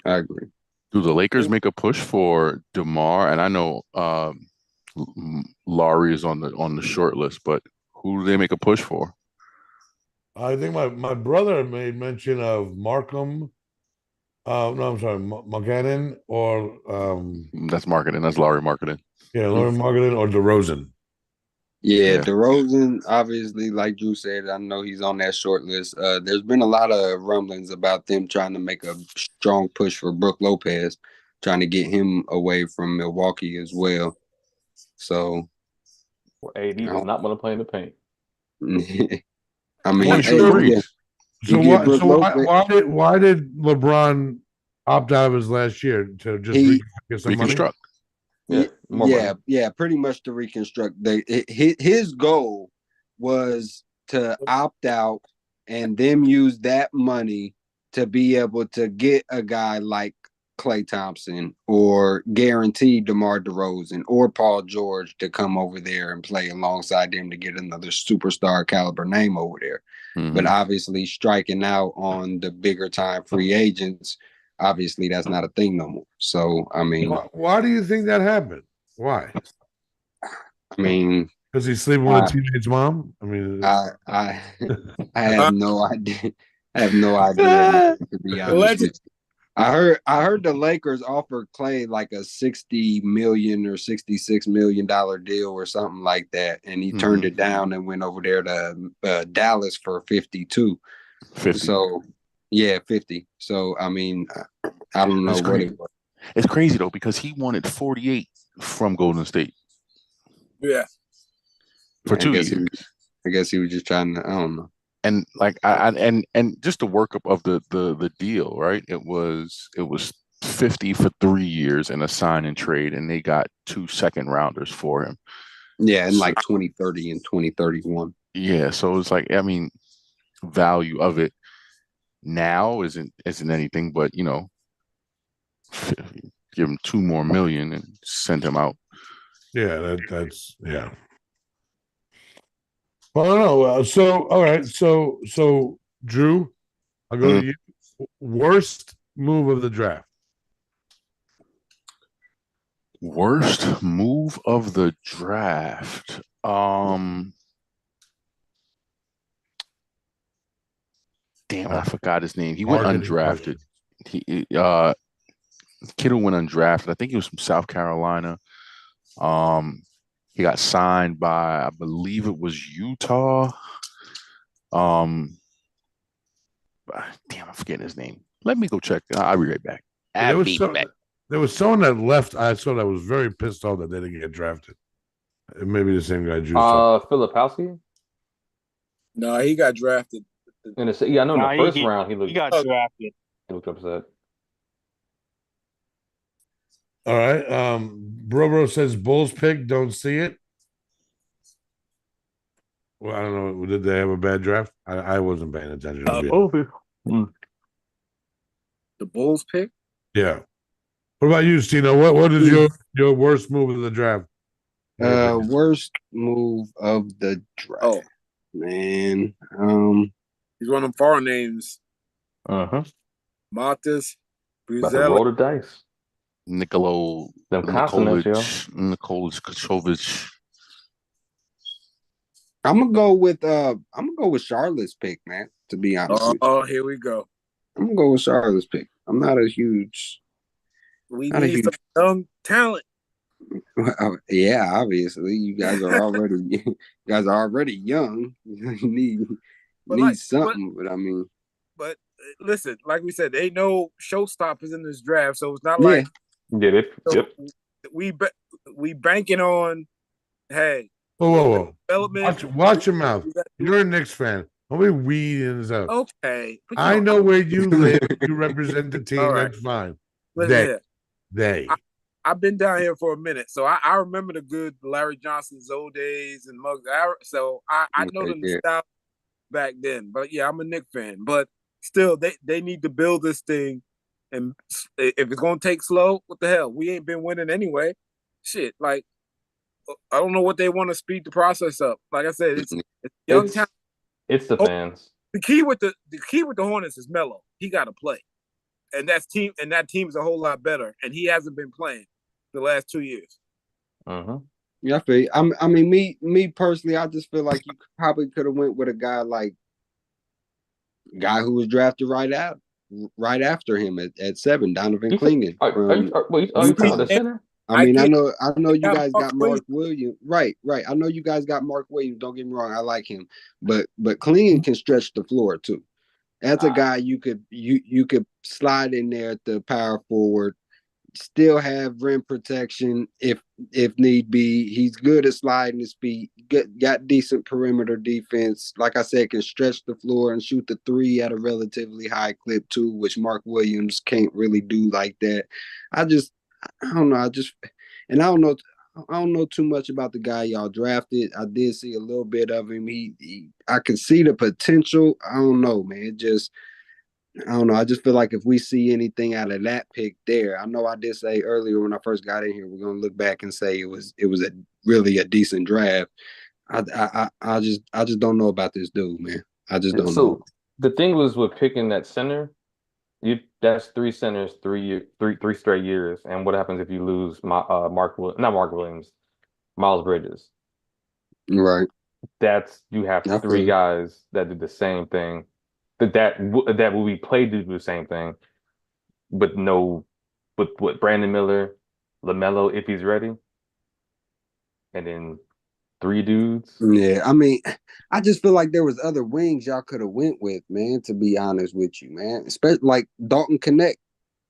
I agree. Do the Lakers make a push for DeMar? And I know Laurie is on the short list, but who do they make a push for? I think my brother made mention of Markham No, I'm sorry, McGannon or That's marketing. That's Laurie marketing. yeah, Lauren Marketing or DeRozan. Yeah, Yeah. DeRozan, obviously, like Drew said, I know he's on that short list. There's been a lot of rumblings about them trying to make a strong push for Brook Lopez, trying to get him away from Milwaukee as well. So, Well, AD I does not want to play in the paint. I He only mean, shoot hey, yeah, threes. you So get what? Brook So why, Lopez. why did LeBron opt out of his last year to just He get some money? Reconstruct. Yeah, more money. yeah, pretty much to reconstruct. His goal was to opt out and then use that money to be able to get a guy like Klay Thompson or guarantee DeMar DeRozan or Paul George to come over there and play alongside them to get another superstar caliber name over there. But Mhm. obviously, striking out on the bigger time free agents, obviously that's not a thing no more. So I mean, Why do you think that happened? Why? I mean, Because he's sleeping with a teammate's mom. I mean, I I have no idea. I have no idea, man, to be honest with you. I heard the Lakers offered Clay like a 60 million or $66 million deal or something like that, and he turned it down and went over there to Dallas for 52. 50. So yeah, 50. So I mean, I don't know That's what crazy. it was. It's crazy though because he wanted 48 from Golden State Yeah. for I 2 years. guess he was just trying to. I don't know. And like and just the workup of the deal, right? It was 50 for 3 years and a sign and trade, and they got 2 second rounders for him. Yeah, in So, like 2030 and 2031. yeah, so it's like I mean, value of it now isn't anything, but you know, give him 2 more million and send him out. yeah, that's yeah. Well, I don't know. So, all right. So, Drew, I'll go to you. Worst move of the draft. Worst move of the draft. Damn, I forgot his name. He went Marketing undrafted. question. He kid who went undrafted. I think he was from South Carolina. He got signed by, I believe it was Utah. Um, damn, I'm forgetting his name. Let me go check. I'll be right back. There I'll was be so, back. there was someone that left. I saw that was very pissed off that they didn't get drafted. It may be the same guy Drew saw. Filipowski. No, he got drafted. Yeah, I know in Nah, the first round he he got drafted. looked upset. All right. Bro says Bulls pick. Don't see it. Well, I don't know. Did they have a bad draft? I wasn't paying attention. The Bulls pick. Yeah. What about you, Stino? What is your worst move of the draft? Worst move of the draft. Oh, man. he's one of them foreign names. Uh-huh. Matas, About to Brizella. roll the dice. Nikolic, Them consonants, yo. Nikolic. I'm gonna go with Charlotte's pick, man. To be honest with you, Oh, here we go. I'm gonna go with Charlotte's pick. I'm not a huge. We Not a need huge. some young talent. Yeah, obviously, you guys are already young. You need something, but I mean, But listen, like we said, there ain't no showstoppers in this draft, so it's not yeah. like Did it? Yep. we banking on. Hey, Whoa. development. Watch your mouth. You're a Knicks fan. Don't be weeding this out. Okay, but I know where you live. You represent the team. All right. That's fine. Listen They. I've been down here for a minute, so I remember the good Larry Johnson, Zoe days, and Muggs. So I know the nostalgia back then. But yeah, I'm a Knicks fan. But still, they need to build this thing. And if it's gonna take slow, what the hell? We ain't been winning anyway. Shit, like I don't know what they want to speed the process up. Like I said, it's young talent. It's the fans. The key with the Hornets is Melo. He got to play, and that team is a whole lot better. And he hasn't been playing the last 2 years. Uh-huh. Yeah, I mean, me personally, I just feel like you probably could have went with a guy who was drafted right right after him at 7, Donovan You said, Clingan are from you talking about the Utah. center? I mean, I get know you got guys Mark got Williams. Mark Williams. Right. I know you guys got Mark Williams. Don't get me wrong, I like him. But Clingan can stretch the floor too. That's a guy you could slide in there at the power forward, still have rim protection if need be. He's good at sliding his feet. Got decent perimeter defense. Like I said, can stretch the floor and shoot the three at a relatively high clip too, which Mark Williams can't really do like that. I don't know. And I don't know too much about the guy y'all drafted. I did see a little bit of him. I can see the potential. I don't know, man. I don't know. I just feel like if we see anything out of that pick there, I know I did say earlier when I first got in here, we're gonna look back and say it was a really a decent draft. I just don't know about this dude, man. I just don't know. So the thing was with picking that center, that's three centers, 3 straight years. And what happens if you lose not Mark Williams, Miles Bridges? Right. You have I three feel guys that did the same thing. That will be played to do the same thing, but no, with Brandon Miller, LaMelo if he's ready, and then three dudes. Yeah, I mean, I just feel like there was other wings y'all could have went with, man. To be honest with you, man, especially like Dalton Connect,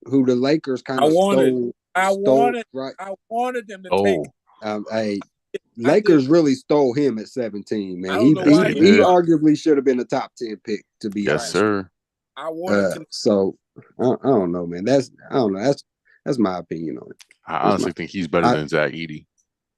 who the Lakers kind of stole. I Right. wanted them to take. Hey, I did. Lakers really stole him at 17, man. I don't know Yes, why they He did. arguably should have been a top 10 pick, to be Yes, honest. sir. I wanted So I don't know, man. I don't know. That's my opinion on it. I honestly think he's better than Zach Edey.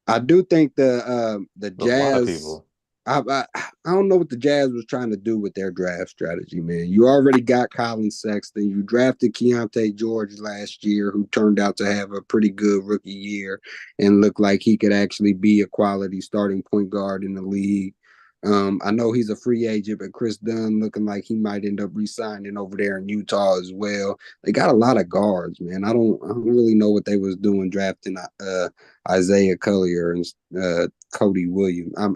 I do think the A lot of Jazz. people. I don't know what the Jazz was trying to do with their draft strategy, man. You already got Colin Sexton. You drafted Keontae George last year, who turned out to have a pretty good rookie year and looked like he could actually be a quality starting point guard in the league. I know he's a free agent, but Chris Dunn looking like he might end up re-signing over there in Utah as well. They got a lot of guards, man. I don't really know what they was doing drafting Isaiah Collier and Cody Williams. I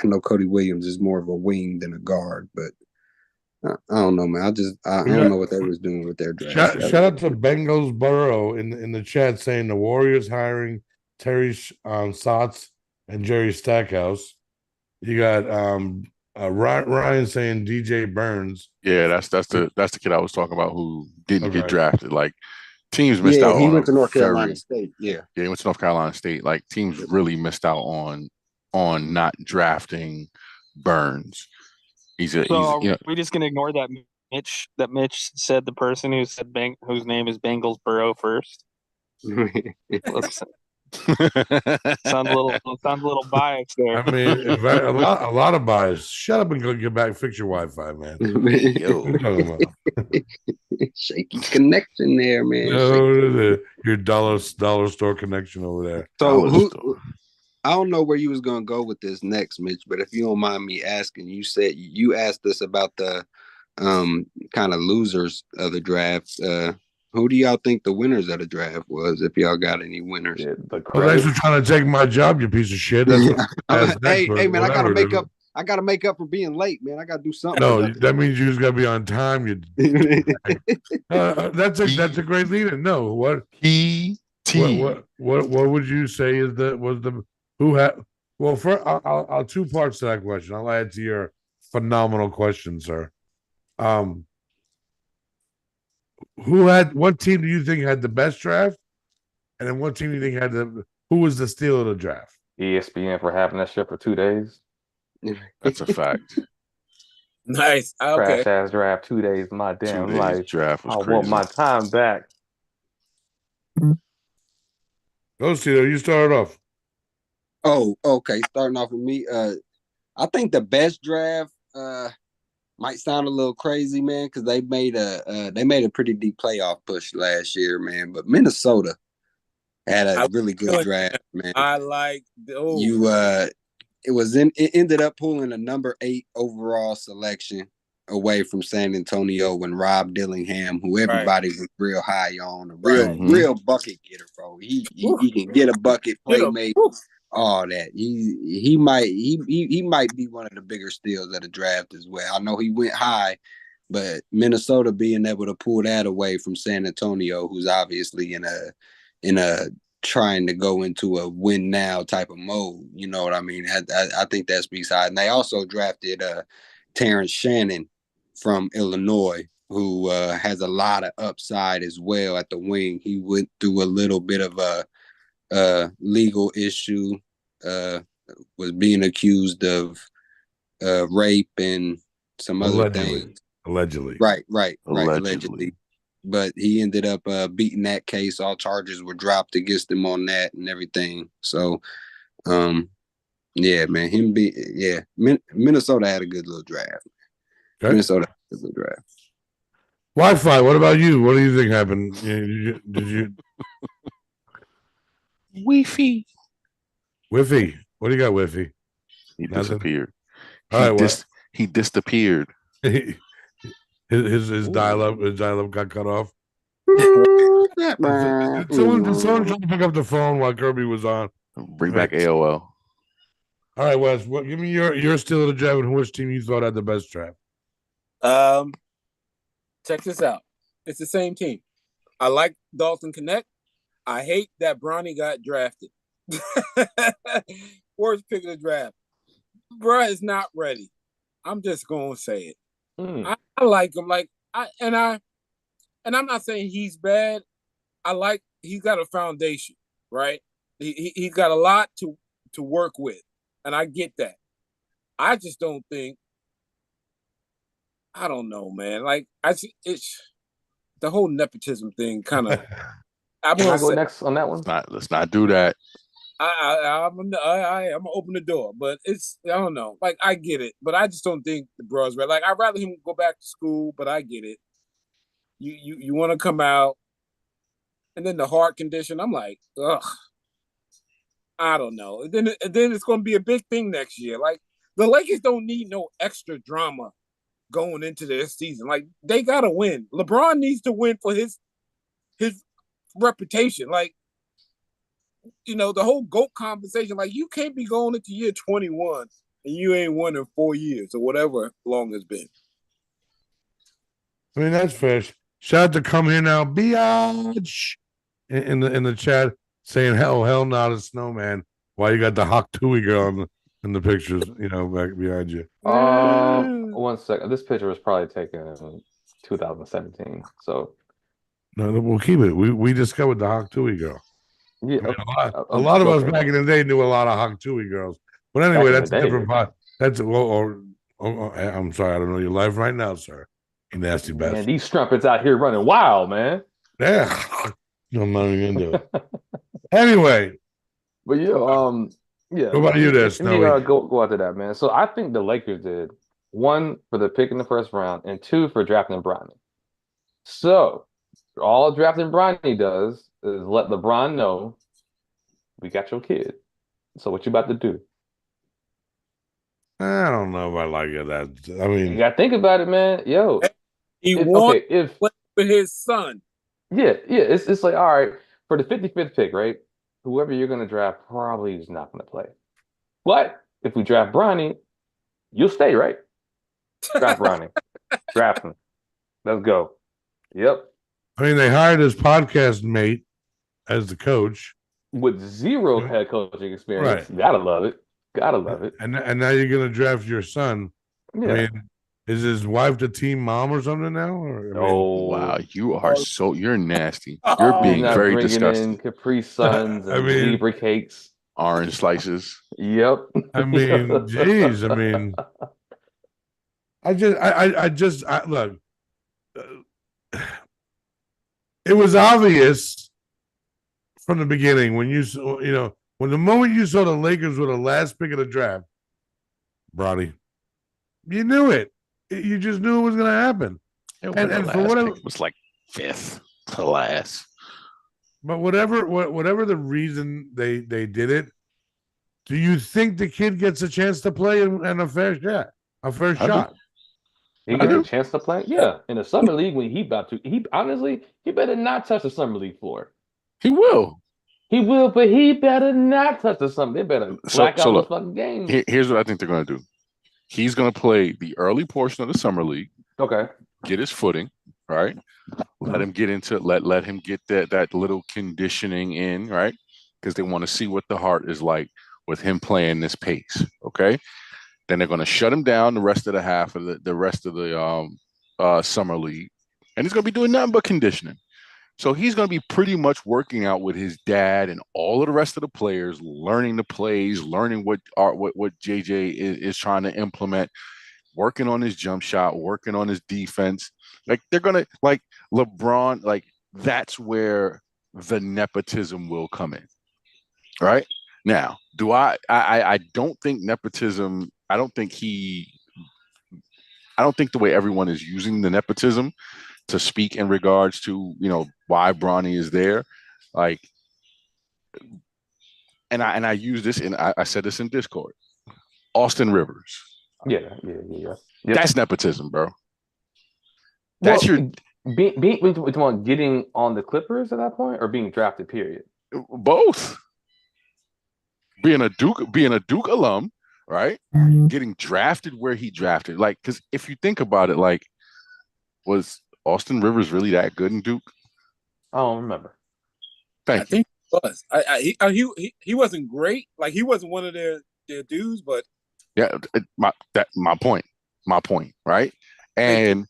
know Cody Williams is more of a wing than a guard, but I don't know, man. I don't know what they was doing with their draft. Shout out to Bengals Burrow in the chat saying the Warriors hiring Terry Stotts and Jerry Stackhouse. You got Ryan saying DJ Burns. Yeah, that's the kid I was talking about who didn't get Okay. drafted. Like teams missed out he on went to North very- Carolina State. Yeah, he went to North Carolina State. Like teams really missed out on not drafting Burns. So are we just gonna ignore that Mitch said the person who said whose name is Bengals Burrow first? Sounds a little biased there. I mean, a lot of bias. Shut up and go get back. Fix your Wi-Fi, man. What are you talking about? Shaky connection there, man. No, your dollar store connection over there. So I don't know where you was gonna go with this next, Mitch, but if you don't mind me asking, you asked us about the kind of losers of the draft. Who do y'all think the winners of the draft was? If y'all got any winners? Yeah, Well, thanks for trying to take my job, you piece of shit. Hey, man, I gotta make up. I gotta make up for being late, man. I gotta do something. No, that means you just gotta be on time. That's a great lead-in. No, what would you say was the who had? Well, I'll two parts to that question. I'll add to your phenomenal question, sir. What team do you think had the best draft? And then what team do you think who was the steal of the draft? ESPN for having that shit for 2 days. That's a fact. Nice. Okay. Trash ass draft 2 days of my damn 2 days life. draft was I crazy. want my time back. Go, Cito, you started off. Oh, okay. Starting off with me. I think the best draft might sound a little crazy, man, because they made a pretty deep playoff push last year, man. But Minnesota had a really good draft, man. I like it ended up pulling a number 8 overall selection away from San Antonio when Rob Dillingham, who everybody was real high on, a real bucket getter, bro. He can get a bucket, play make, all that. He might be one of the bigger steals of the draft as well. I know he went high, But Minnesota being able to pull that away from San Antonio, who's obviously in a trying to go into a win now type of mode. You know what I mean? I think that speaks high. And they also drafted Terrence Shannon from Illinois, who has a lot of upside as well at the wing. He went through a little bit of a legal issue, was being accused of rape and some other things. Allegedly. Right. Allegedly. But he ended up beating that case. All charges were dropped against him on that and everything. So, yeah, man, Minnesota had a good little draft. Okay. Minnesota had a good draft. Wi-Fi. What about you? What do you think happened? Did you? Wi-Fi. Whiffy. What do you got, Whiffy? He disappeared. All right, he disappeared. His dial-up got cut off. Did someone try to pick up the phone while Kirby was on? Bring back AOL. All right, Wes. Give me your steal of the draft and which team you thought had the best draft. Check this out. It's the same team. I like Dalton Connect. I hate that Bronny got drafted. Worst pick of the draft. Bruh is not ready. I'm just gonna say it. I like him. And I'm not saying he's bad. He's got a foundation, right? He's got a lot to work with, and I get that. I just don't think. I don't know, man. It's the whole nepotism thing, kind of. Can I go next on that one? Let's not do that. I'm gonna open the door, but I don't know. I get it, but I just don't think the bro's right. I'd rather him go back to school, but I get it. You want to come out, and then the heart condition. I'm like, ugh. I don't know. And then it's gonna be a big thing next year. The Lakers don't need no extra drama going into their season. They gotta win. LeBron needs to win for his reputation. The whole GOAT conversation, you can't be going into year 21 and you ain't won in 4 years or whatever long it's been. I mean, that's fair. Shout out to Come Here Now, biatch, in the chat saying, hell not a snowman. Why you got the Hawk Tui girl in the pictures, back behind you. 1 second. This picture was probably taken in 2017. So no, we'll keep it. We discovered the Hawk Tui girl. Yeah, a lot of us back in the day knew a lot of Hawk Tui girls. But anyway, that's a different part. I'm sorry, I don't know your life right now, sir. You nasty bastard. Man, these strumpets out here running wild, man. Yeah. I'm not even gonna do it. Anyway. But yeah. What about you there, Snowy? Go after that, man. So I think the Lakers did 1 for the pick in the first round and 2 for drafting Bronny. So all drafting Bronny does is let LeBron know we got your kid. So what you about to do? I don't know if I like it. I mean, you gotta think about it, man. Yo, if with his son. Yeah. It's all right for the 55th pick, right? Whoever you're gonna draft probably is not gonna play. But if we draft Bronny, you'll stay, right? Draft Bronny. Draft him. Let's go. Yep. I mean, they hired his podcast mate as the coach with 0 head coaching experience. Right. Gotta love it. And now you're gonna draft your son. Yeah. I mean, is his wife the team mom or something now? Wow, you're nasty. You're being very disgusting. In Capri Suns and zebra cakes, orange slices. Yep. I mean, geez. I mean, look. It was obvious from the beginning when when the moment you saw the Lakers were the last pick of the draft, Bronny, you knew it. You just knew it was going to happen. And for whatever, it was like 5th to last. But whatever the reason they did it, do you think the kid gets a chance to play in a fair shot? He gets a chance to play? Yeah. In the summer league when he better not touch the summer league floor. He will. He will, but he better not touch the summer. They better black out the fucking game. Here's what I think they're going to do. He's going to play the early portion of the summer league. Okay. get his footing, right? Let him get into let him get that little conditioning in, right? Because they want to see what the heart is like with him playing this pace. Okay. Then they're going to shut him down the rest of the half of the rest of the summer league, and he's going to be doing nothing but conditioning. So he's going to be pretty much working out with his dad and all of the rest of the players, learning the plays, learning what JJ is trying to implement, working on his jump shot, working on his defense. Like they're gonna like LeBron, like that's where the nepotism will come in. Right? Now, I don't think nepotism, I don't think the way everyone is using the nepotism to speak in regards to, why Bronny is there. Like, and I use this, and I said this in Discord. Austin Rivers. Yeah. Yep. That's nepotism, bro. That's being getting on the Clippers at that point, or being drafted. Period. Both. Being a Duke alum, right? Getting drafted where he drafted, like, because if you think about it, like, was Austin Rivers really that good in Duke? I don't remember. I think he was. He wasn't great. Like he wasn't one of their dudes, but yeah, my point, right? And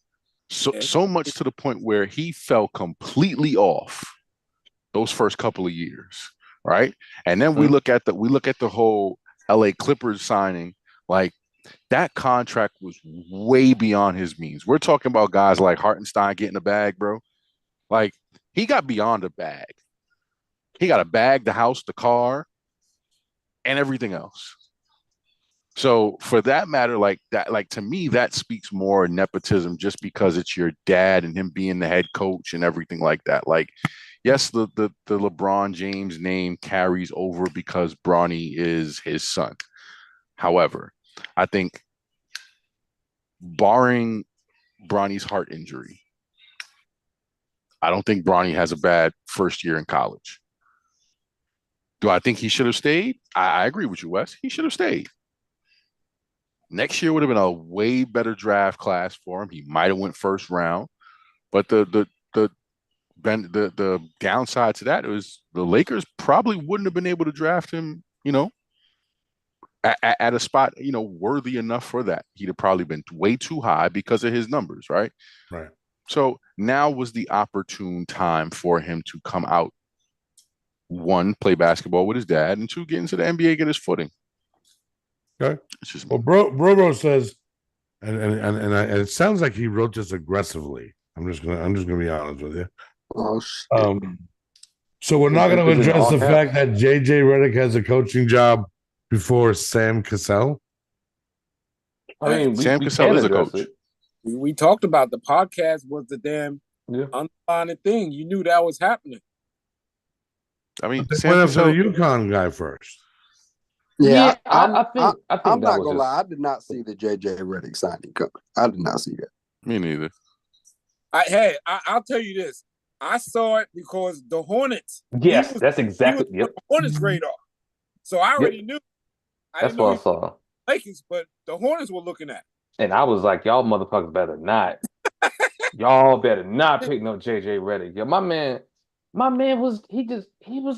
so much to the point where he fell completely off those first couple of years, right? And then we look at the whole LA Clippers signing, like that contract was way beyond his means. We're talking about guys like Hartenstein getting a bag, bro. Like he got beyond a bag. He got a bag, the house, the car, and everything else. So for that matter, like that, like to me, that speaks more nepotism just because it's your dad and him being the head coach and everything like that. Like, yes, the LeBron James name carries over because Bronny is his son. However, I think barring Bronny's heart injury, I don't think Bronny has a bad first year in college. Do I think he should have stayed? I agree with you, Wes. He should have stayed. Next year would have been a way better draft class for him. He might have went first round, but the downside to that is the Lakers probably wouldn't have been able to draft him, at a spot, worthy enough for that. He'd have probably been way too high because of his numbers, right? Right. So now was the opportune time for him to come out. One, play basketball with his dad, and two, get into the NBA, get his footing. Okay. Well, Bro says, and it sounds like he wrote this aggressively. I'm just gonna be honest with you. Oh shit. So we're not gonna address the fact that JJ Redick has a coaching job before Sam Cassell. I mean, Sam Cassell is a coach. We talked about the podcast was the damn underlying thing. You knew that was happening. I mean, Sam Cassell, the UConn guy first. Yeah, I think I'm not gonna lie. I did not see the JJ Redick signing coming. I did not see that. Me neither. I'll tell you this. I saw it because the Hornets. Yes, that's exactly. He was on the Hornets radar. So I already knew. That's what I saw. Lakers, but the Hornets were looking at. And I was like, y'all motherfuckers better not. Y'all better not pick no JJ Redick. Yo, my man was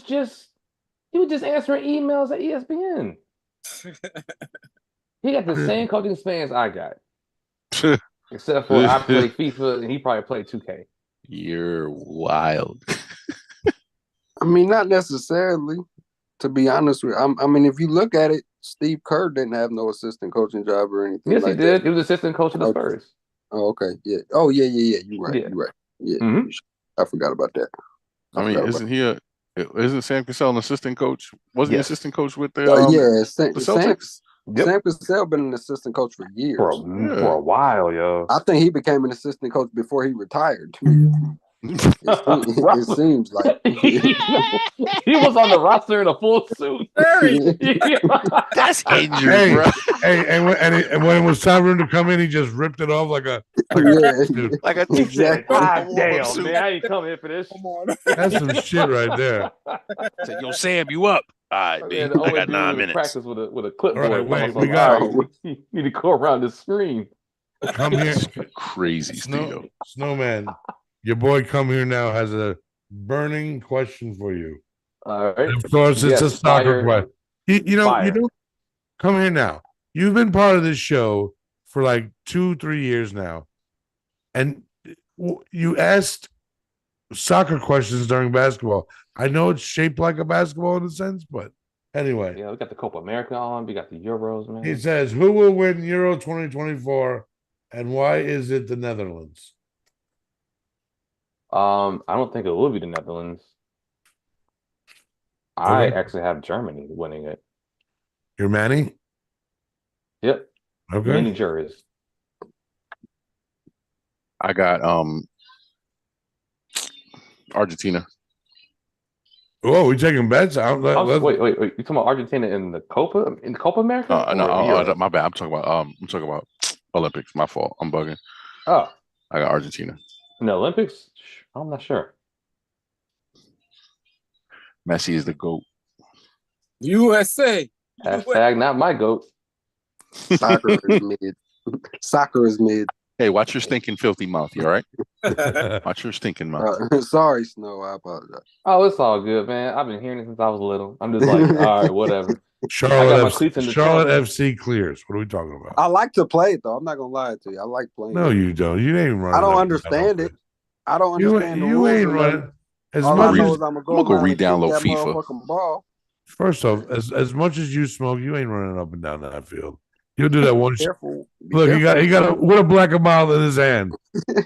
just answering emails at ESPN. He got the same coaching spans I got. Except for I play FIFA and he probably played 2K. You're wild. I mean, not necessarily, to be honest with you. I mean, if you look at it, Steve Kerr didn't have no assistant coaching job or anything. Yes, like he did. that. He was assistant coach of the Spurs. Oh, okay. Yeah. Oh, yeah. You're right. Yeah. You're right. Yeah. Mm-hmm. I forgot about that. Isn't Sam Cassell an assistant coach? Wasn't he assistant coach with the Sam Celtics? Sam Cassell been an assistant coach for years. For a while, yo. I think he became an assistant coach before he retired. It seems like he was on the roster in a full suit. That's injury, bro. And when it was time for him to come in, he just ripped it off like a exactly. God damn, man, I ain't coming here for this. Come on. That's some shit right there. Said, yo, Sam, you up? All right, man. I got 9 minutes. Practice with a clipboard. All right, wait, you need to go around the screen. come here, Crazy, Steve. Snowman. Your boy, come here now, has a burning question for you. All right. Of course, it's a soccer question. You know, come here now. You've been part of this show for like 2-3 years now, and you asked soccer questions during basketball. I know it's shaped like a basketball in a sense, but anyway. Yeah, we got the Copa America on. We got the Euros, man. He says, who will win Euro 2024 and why is it the Netherlands? I don't think it will be the Netherlands. I actually have Germany winning it. You're Manny? Yep. Okay. Many juries. I got Argentina. Oh, we taking bets out. Wait. You talking about Argentina in the Copa America? No, my bad. I'm talking about Olympics. My fault. I'm bugging. Oh, I got Argentina. in the Olympics? I'm not sure. Messi is the GOAT. USA. Hashtag not my GOAT. Soccer is mid. Soccer is mid. Hey, watch your stinking filthy mouth. You all right? Watch your stinking mouth. Sorry, Snow. I apologize. Oh, it's all good, man. I've been hearing it since I was little. I'm just like, all right, whatever. Charlotte FC clears. What are we talking about? I like to play it though. I'm not gonna lie to you. I like playing. No, you don't. You ain't running. I don't understand it. I don't understand. You ain't running. All I know is I'm gonna go re-download FIFA. Ball. First off, as much as you smoke, you ain't running up and down that field. You'll do that one. Careful. Look, he got with a black and mild in his hand.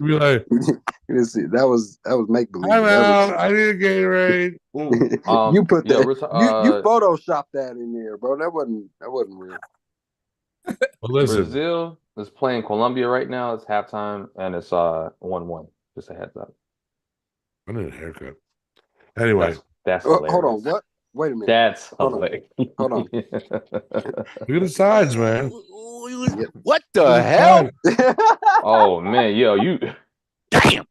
You'll be like, that was make believe. I'm out. I need a Gatorade. You put that. You photoshopped that in there, bro. That wasn't real. Well, listen, Brazil is playing Colombia right now. It's halftime and it's 1-1. Just a heads up. I need a haircut. Anyway, that's hold on. What? Wait a minute. That's hold on. Look at the sides, man. What the hell? Oh man, yo, you. Damn.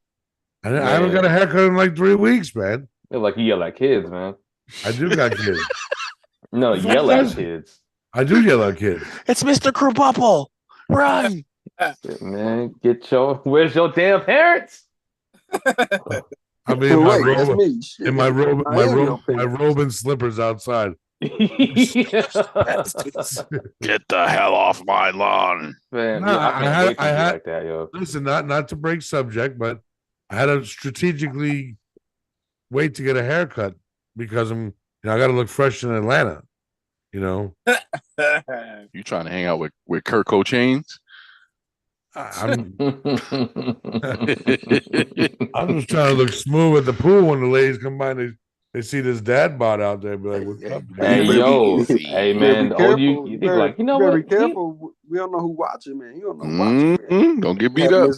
I haven't got a haircut in like 3 weeks, man. You're like you yell at kids, man. I do got kids. No, yell at kids. I do yell at kids. It's Mr. Krabappel. Run. Man, where's your damn parents? I mean, my robe and slippers outside. Get the hell off my lawn, man. No, I had like that, yo. Listen, not to break subject, but I had to strategically wait to get a haircut because I got to look fresh in Atlanta. You know, you trying to hang out with Kurt Cochains? I'm just trying to look smooth at the pool when the ladies come by and they see this dad bod out there. Be like, "What's up?" Hey, yo, hey man, you be like, you know what? Be careful. We don't know who watching, man. You don't know who watching. Man. Don't get beat up.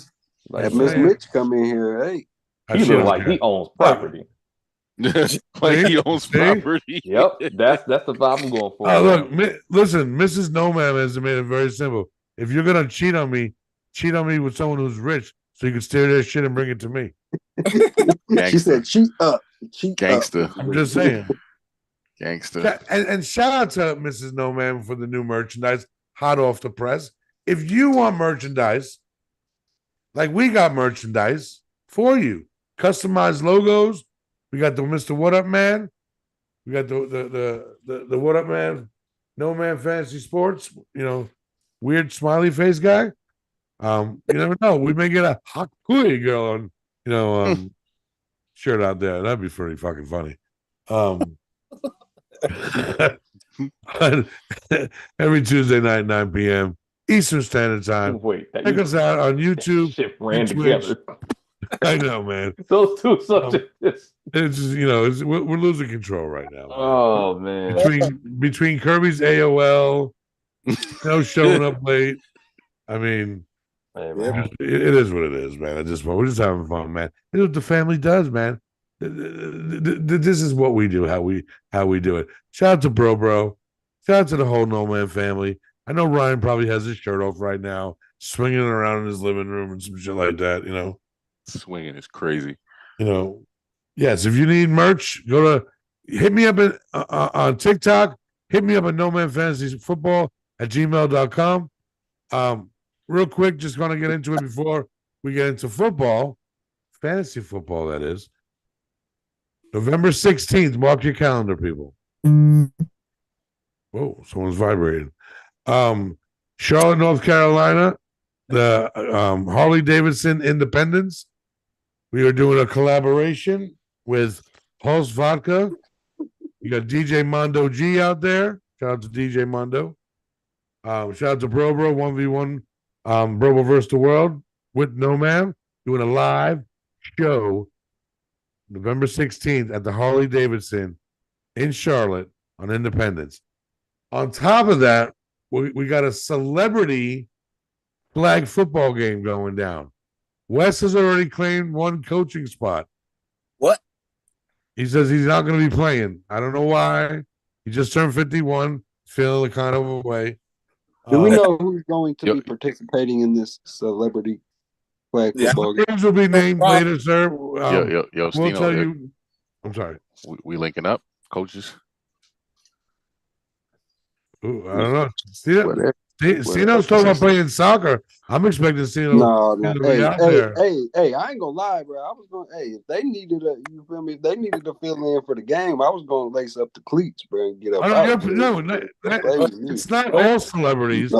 Miss Mitch come in here. Hey, he look like he owns property. Like he owns property. Yep, that's the vibe I'm going for. Look, listen, Mrs. NoMaam has made it very simple. If you're gonna cheat on me with someone who's rich, so you can steal their shit and bring it to me. She said, "Cheat up, gangster." I'm just saying, gangster. And shout out to Mrs. NoMaam for the new merchandise, hot off the press. If you want merchandise, like we got merchandise for you, customized logos. We got the Mr. What Up Man. We got the What Up Man, NoMaam Fantasy Sports. Weird smiley face guy. You never know. We may get a hot coolie girl on, shirt out there. That'd be pretty fucking funny. Every Tuesday night, 9 p.m. Eastern Standard Time. Check us out on YouTube. Shit ran together. I know, man. Those two subjects. It's just, we're losing control right now. Man. Oh man. Between Kirby's AOL, showing up late. I mean, hey, it is what it is, man. At this point, we're just having fun, man. It's what the family does, man. This is what we do. How we do it. Shout out to Bro. Shout out to the whole NoMaam family. I know Ryan probably has his shirt off right now, swinging it around in his living room and some shit like that. Swinging is crazy. Yes. If you need merch, hit me up on TikTok. Hit me up at NoMaam Fantasy Football at gmail.com. real quick, just going to get into it before we get into football, fantasy football, that is. November 16th, mark your calendar, people. Whoa, someone's vibrating. Charlotte, North Carolina, the Harley Davidson Independence. We are doing a collaboration with Pulse Vodka. You got DJ Mondo G out there. Shout out to DJ Mondo. Shout out to Bro 1v1 Bro versus the World with NoMaam, doing a live show November 16th at the Harley Davidson in Charlotte on Independence. On top of that, we got a celebrity flag football game going down. Wes has already claimed one coaching spot. What? He says he's not going to be playing. I don't know why. He just turned 51, feeling kind of away. Do we know who's going to be participating in this celebrity flag football game? Names will be named later, sir. Yo, we'll Stino, tell you. I'm sorry. We linking up, coaches? Ooh, I don't know. Stino's talking about playing soccer. I'm expecting Stino. No. Hey, I ain't gonna lie, bro. I was going. Hey, if they needed you feel me? If they needed to fill in for the game, I was going to lace up the cleats, bro, and get up. It's not all celebrities.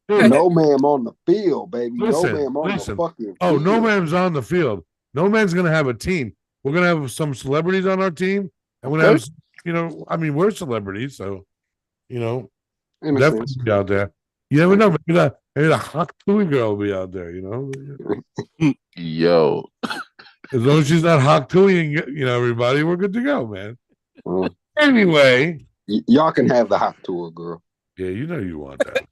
NoMaam on the field, baby. NoMaam on the fucking field. Oh, NoMaam's on the field. NoMaam's gonna have a team. We're gonna have some celebrities on our team, and we're gonna have, I mean, we're celebrities, so definitely be out there. You never know. Maybe the hot Tui girl will be out there. Yo, as long as she's not hot Tui, everybody, we're good to go, man. Anyway, y'all can have the hot tour girl. Yeah, you want that.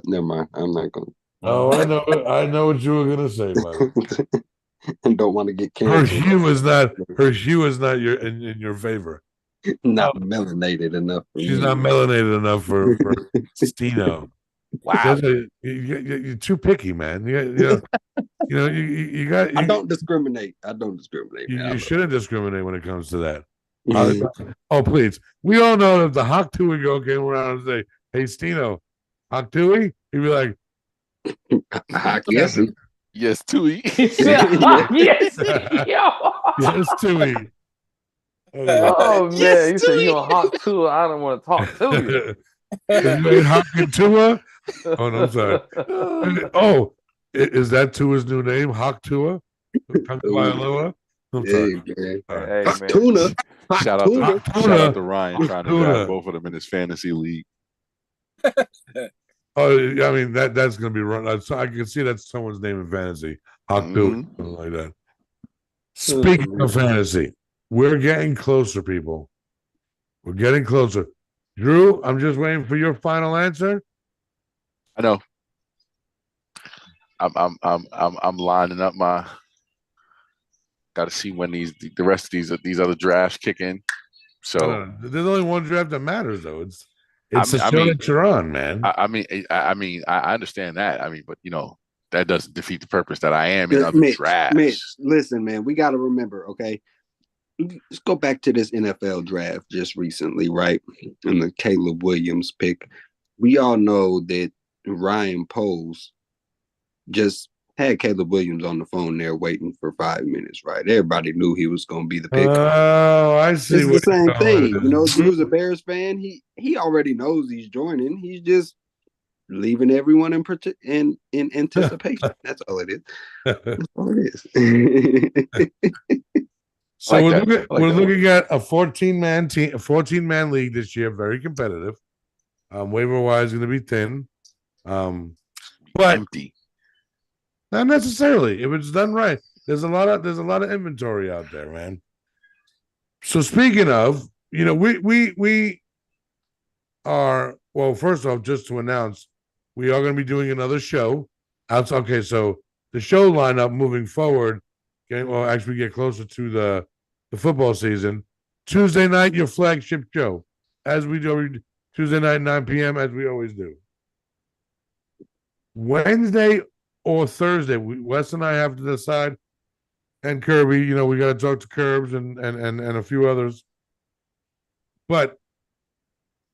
Never mind. I'm not gonna. Oh, I know what you were gonna say, buddy. And don't want to get canceled. Her hue is not in your favor. Not melanated enough. She's not melanated enough for Stino. Wow, you're too picky, man. You got. I don't discriminate. You shouldn't discriminate when it comes to that. Oh, please. We all know if the Hawk Tui girl came around and say, "Hey, Stino, Hawk Tui," he'd be like, "Yes, Tui." Yes, yes, Tui. Oh man, you said you're a Hawk Tua. I don't want to talk to you. You ain't Hawking Tua? Oh no, I'm sorry. Oh, is that Tua's new name? Hawk Tua? I'm sorry. Hey, man. Tuna. Shout out to Ryan trying to drive both of them in his fantasy league. Oh, I mean that's gonna be run. I can see that's someone's name in fantasy. Hawk Tua, something like that. Speaking of fantasy, we're getting closer, people. We're getting closer. Drew, I'm just waiting for your final answer. I know. I'm lining up my. Got to see when the rest of these other drafts kick in. So there's only one draft that matters, though. It's the show that you're on, man. I understand that. I mean, but that doesn't defeat the purpose that I am in other drafts. Mitch, listen, man, we got to remember, okay. Let's go back to this NFL draft just recently, right? And the Caleb Williams pick. We all know that Ryan Poles just had Caleb Williams on the phone there waiting for 5 minutes, right? Everybody knew he was going to be the pick. Oh, I see. It's the same thing. Drew's a Bears fan. He already knows he's joining. He's just leaving everyone in anticipation. That's all it is. That's all it is. So we're looking at a 14-man team, a 14-man league this year, very competitive. Waiver wise going to be thin, but empty. Not necessarily. If it's done right, there's a lot of inventory out there, man. So speaking of, we are first off, just to announce, we are going to be doing another show. Okay, so the show lineup moving forward. As we get closer to the football season, Tuesday night, your flagship show, as we do Tuesday night, 9 p.m., as we always do. Wednesday or Thursday, Wes and I have to decide, and Kirby, we got to talk to Curbs and a few others. But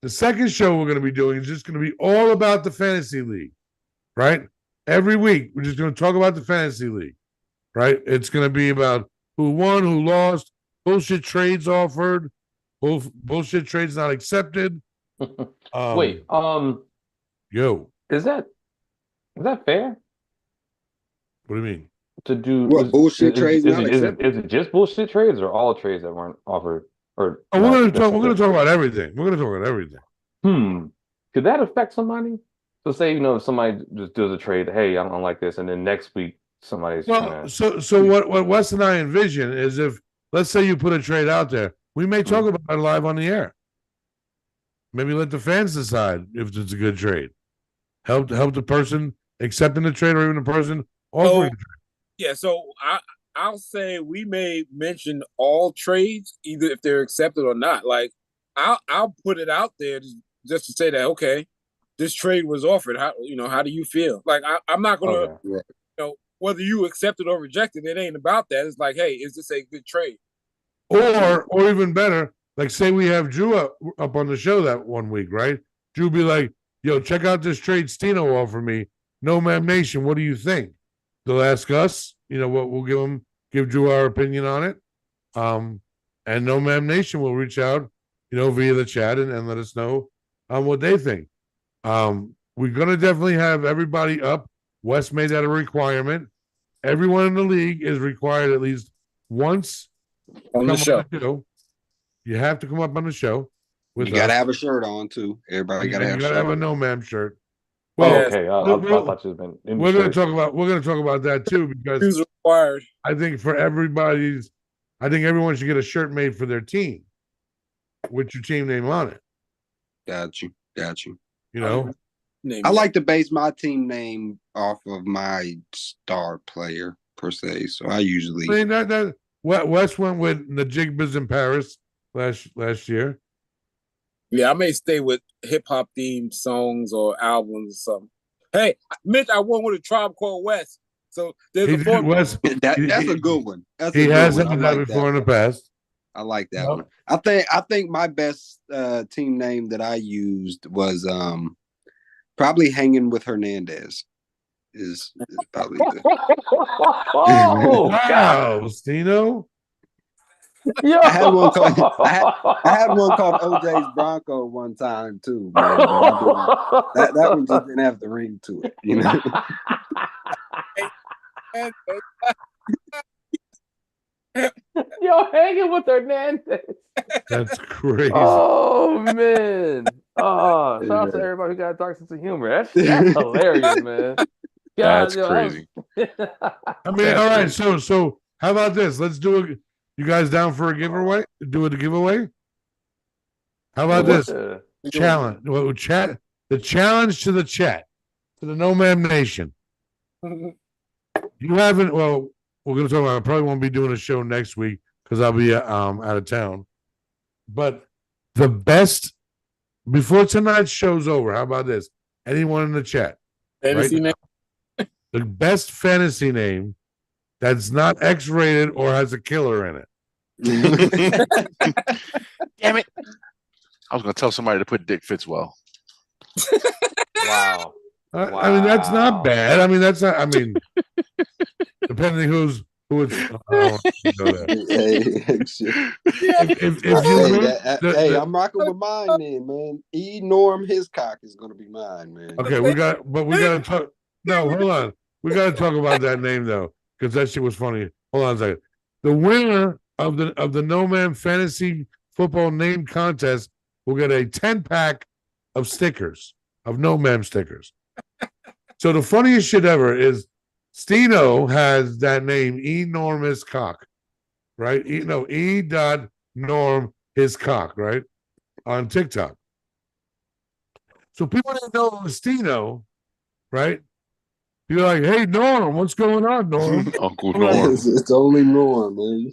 the second show we're going to be doing is just going to be all about the fantasy league. right? Every week, we're just going to talk about the fantasy league, right? It's going to be about who won, who lost, bullshit trades offered, bullshit trades not accepted. Wait, Yo, is that fair what do you mean? to do? What bullshit trades not accepted? Is it just bullshit trades or all trades that weren't offered or Oh, not we're going to accepted? talk about everything. We're going to talk about everything. Could that affect somebody? So say, if somebody just does a trade, hey, I don't like this, and then next week somebody's trying Well, to. so what Wes and I envision is if, let's say you put a trade out there, we may talk about it live on the air. Maybe let the fans decide if it's a good trade. Help the person accepting the trade or even the person offering the trade. Yeah, so I'll say we may mention all trades, either if they're accepted or not. Like I'll put it out there just to say that, okay, this trade was offered. How do you feel? Like I'm not gonna, whether you accept it or reject it, it ain't about that. It's like, hey, is this a good trade? Or even better, like say we have Drew up on the show that one week, right? Drew be like, yo, check out this trade Stino offered me. NoMaam Nation, what do you think? They'll ask us, what we'll give Drew our opinion on it. And NoMaam Nation will reach out, via the chat and let us know what they think. We're gonna definitely have everybody up. Wes made that a requirement. Everyone in the league is required at least once on the show. You have to come up on the show. You gotta have a shirt on too. Everybody gotta have. You gotta have a NoMaam shirt. Well, okay. I thought you've been. We're gonna talk about that too because required. I think everyone should get a shirt made for their team with your team name on it. Got you. I like to base my team name off of my star player per se. So I usually. I mean that Wes went with Najigbas in Paris last year. Yeah, I may stay with hip hop themed songs or albums or something. Hey, Mitch, I won with a Tribe Called West. So there's a form. That's a good one. He has done that before in the past. I like that one. I think my best team name that I used was probably Hanging with Hernandez. Is probably good. Oh, wow, Stino. Yeah. I had one called OJ's Bronco one time too, man. That one just didn't have the ring to it, Yo, Hanging with Hernandez. That's crazy. Oh man. Oh, shout out to everybody who got a dark sense of humor. That's hilarious, man. That's crazy. I mean, all right. So how about this? Let's do it. You guys down for a giveaway? Do it a giveaway? How about this? Challenge. Well, chat. The challenge to the chat, to the NoMaam Nation. You haven't. Well, we're going to talk about. I probably won't be doing a show next week because I'll be out of town. But the best before tonight's show's over. How about this? Anyone in the chat? Fantasy name. The best fantasy name that's not X-rated or has a killer in it. Damn it! I was going to tell somebody to put Dick Fitzwell. Wow. I mean, that's not bad. I mean, that's not. I mean, depending who it's. I'm rocking with mine, then, man. E. Norm Hiscock is going to be mine, man. Okay, we got to talk. No, hold on. We got to talk about that name though, because that shit was funny. Hold on a second. The winner of the NoMaam Fantasy Football Name Contest will get a 10-pack of stickers, of NoMaam stickers. So the funniest shit ever is Stino has that name, Enormous Cock, right? E. Norm his cock, right? On TikTok. So people didn't know it was Stino, right? You're like, hey, Norm, what's going on, Norm? Uncle Norm. It's only Norm, man.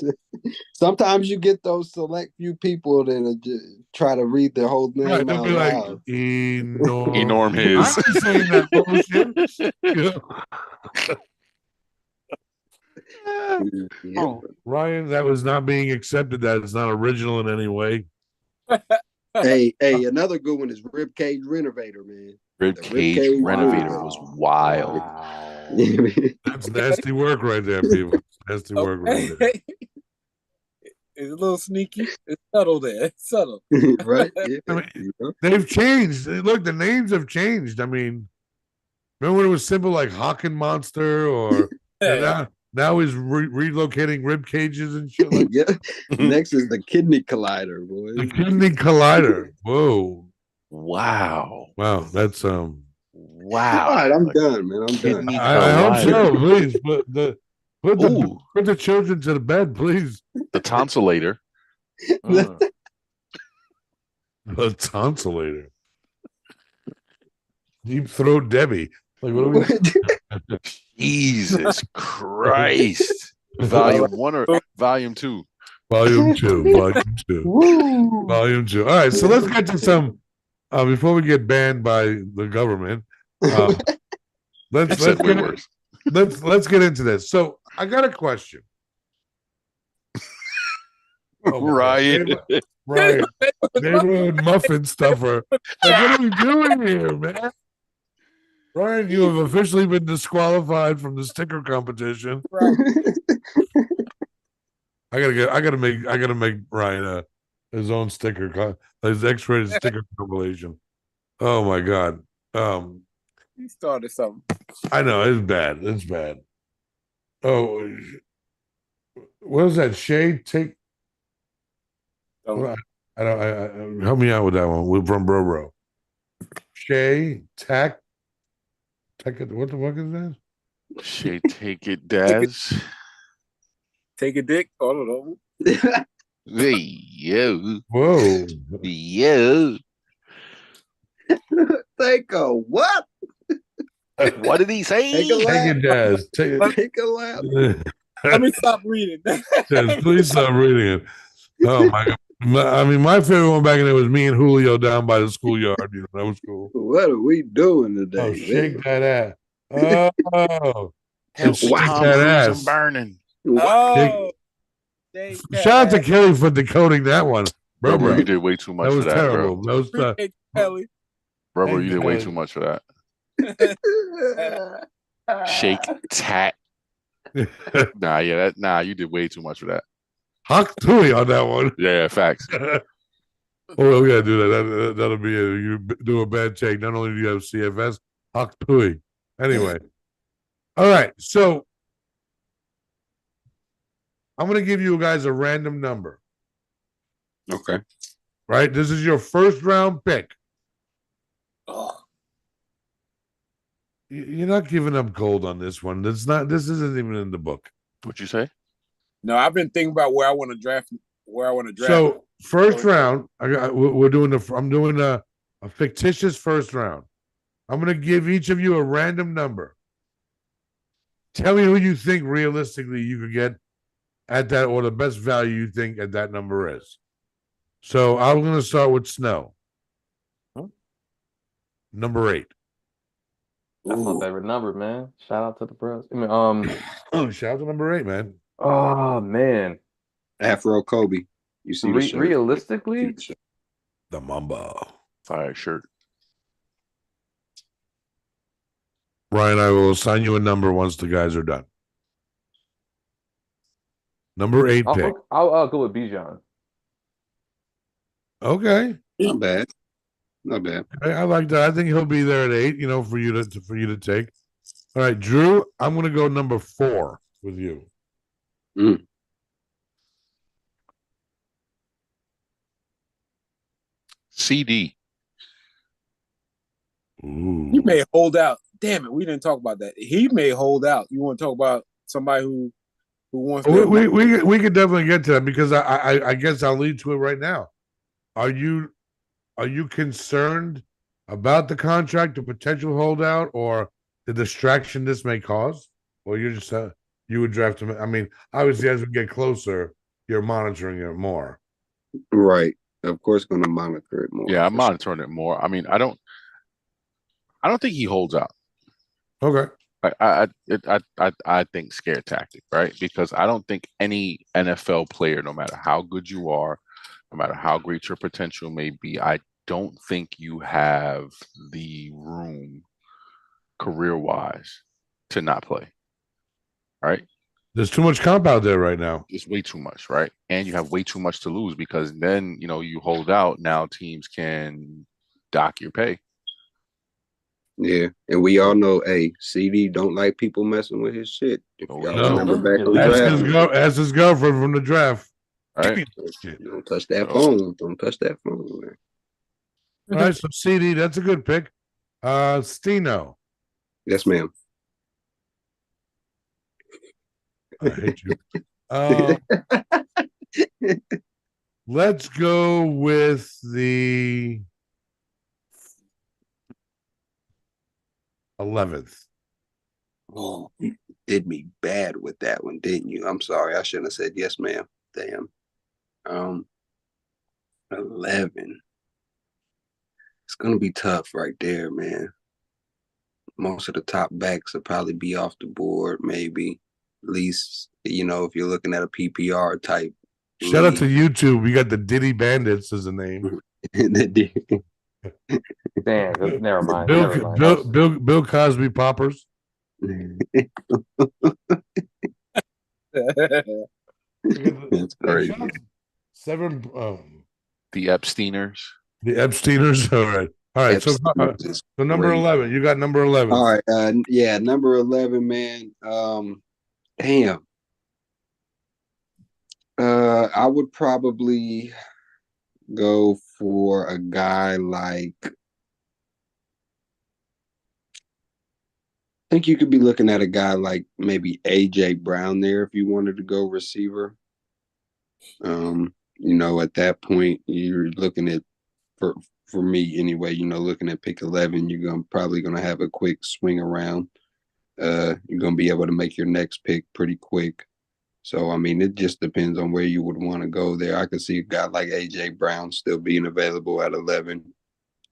Sometimes you get those select few people that try to read the whole name right, out be loud. Like, Enorm his. I'm just saying that bullshit. Oh, Ryan, that was not being accepted. That is not original in any way. Hey, another good one is Ribcage Renovator, man. Ribcage Ribcage Renovator was wild. Wow. That's nasty work right there, people. Nasty work right there. Okay. It's a little sneaky. It's subtle there. It's subtle. Right? Yeah. I mean, they've changed. Look, the names have changed. I mean, remember when it was simple like Hawk and Monster, or now is relocating rib cages and shit like Yeah. Next is the Kidney Collider, boy. the Kidney Collider. Whoa, Wow. that's All Wow. right, I'm done, man. I'm done. Kidney I hope so. Collider. Please put Ooh, the children to the bed, please. the tonsillator. Mm. The tonsillator. Deep throat Debbie. Like what are we? Jesus Christ. Volume 1 or volume 2? Volume 2. Volume 2. Volume 2. All right, so let's get to some before we get banned by the government. Let's get into this. So I got a question. Ryan. Ryan, neighborhood muffin stuffer. Like, what are we doing here, man? Ryan, you have officially been disqualified from the sticker competition. I gotta make Ryan his own sticker, his X-rated sticker compilation. Oh my god. He started something. I know it's bad. It's bad. Oh, what is that? Shade take. Oh. I don't. Help me out with that one. We're from Bro. Shay Tack. What the fuck is that? Shay, take it, Daz. Take a dick. I don't know. Hey, yo. Whoa. Yo. Take a what? What did he say? Take a lap. Take it, Daz. Take a lap. Let me stop reading. Daz, please stop reading it. Oh my god. My favorite one back in there was me and Julio down by the schoolyard. You know, that was cool. What are we doing today? Oh, shake that ass. Oh, Help me, shake Tom that Cruise, ass. I'm burning. Oh, Shout out to Kelly for decoding that one. Bro, Bro, you did way too much that was for that, terrible. bro. That was Kelly. Bro, you did way too much for that. Shake tat. You did way too much for that. Hawk Tui on that one. Yeah, facts. Oh, we gotta do that. That'll be you do a bad take. Not only do you have CFS, Hawk Tui. Anyway, all right. So I'm gonna give you guys a random number. Okay. Right. This is your first round pick. Oh. You're not giving up gold on this one. This isn't even in the book. What'd you say? No, I've been thinking about where I want to draft. So first round, I'm doing a fictitious first round. I'm going to give each of you a random number. Tell me who you think realistically you could get at that, or the best value you think at that number is. So I'm going to start with Snow. Number 8. That's my favorite number, man. Shout out to the bros. Shout out to number 8, man. Oh man. Afro Kobe. You see the shirt. Realistically? The Mamba. Fire shirt. Ryan, I will assign you a number once the guys are done. Number 8 pick. I'll go with Bijan. Okay. Not bad. Not bad. I like that. I think he'll be there at 8, for you to take. All right, Drew, I'm gonna go number 4 with you. CD. Ooh. He may hold out. Damn it, we didn't talk about that. He may hold out. You want to talk about somebody who wants to? We could definitely get to that, because I guess I'll lead to it right now. Are you concerned about the contract, the potential holdout, or the distraction this may cause? Or you're just you would draft him? I mean, obviously, as we get closer, you're monitoring it more. Right. Of course, going to monitor it more. Yeah, I'm monitoring it more. I mean, I don't think he holds out. Okay. I think scare tactic, right? Because I don't think any NFL player, no matter how good you are, no matter how great your potential may be, I don't think you have the room career-wise to not play. Right? There's too much comp out there right now. It's way too much, right? And you have way too much to lose because then, you hold out. Now teams can dock your pay. Yeah, and we all know, hey, CD don't like people messing with his shit. If y'all remember back on draft, ask his girlfriend from the draft. Right? Don't touch that phone. Don't touch that phone, man. All right, so CD, that's a good pick. Stino. Yes, ma'am. I hate you. Let's go with the 11th. Oh, you did me bad with that one, didn't you? I'm sorry. I shouldn't have said yes, ma'am. Damn. 11. It's gonna be tough right there, man. Most of the top backs will probably be off the board, maybe. At least, if you're looking at a PPR type. Shout out to YouTube. We got the Diddy Bandits as a name. Damn, never mind. Bill Cosby Poppers. That's crazy. 7. The Epsteiners. The Epsteiners. All right. So number 11. You got number 11. All right. Yeah, number 11, man. Damn. I would probably go for a guy like. I think you could be looking at a guy like maybe AJ Brown there if you wanted to go receiver. At that point, you're looking at for me anyway, looking at pick 11, you're probably gonna have a quick swing around. You're gonna be able to make your next pick pretty quick. So I mean, it just depends on where you would want to go there. I could see a guy like AJ Brown still being available at 11.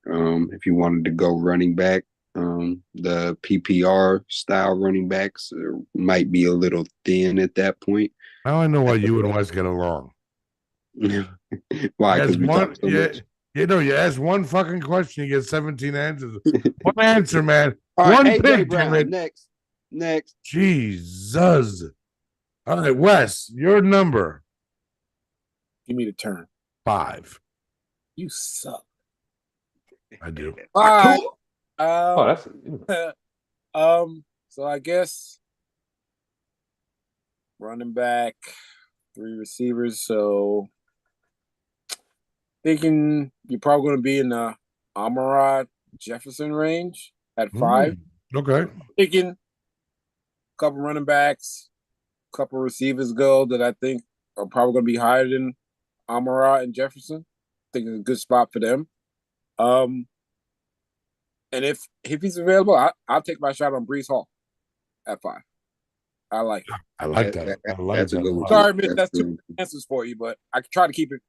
If you wanted to go running back, the PPR style running backs might be a little thin at that point. Now I know why you and Wes get along. Why? Because we talk so much. You ask one fucking question, you get 17 answers. One answer, man. All right, one AJ pick, Brown. Next. Jesus. All right, Wes, your number. Give me the turn. 5. You suck. I do. All right. That's So I guess running back, 3 receivers. So thinking you're probably going to be in the Amon-Ra Jefferson range at 5. Okay. Thinking a couple running backs, a couple receivers go that I think are probably going to be higher than Amon-Ra and Jefferson. I think it's a good spot for them. And if he's available, I'll take my shot on Breece Hall at 5. I like it. I like that. That's a good one. Sorry, Mitch, that's 2 answers for you, but I can try to keep it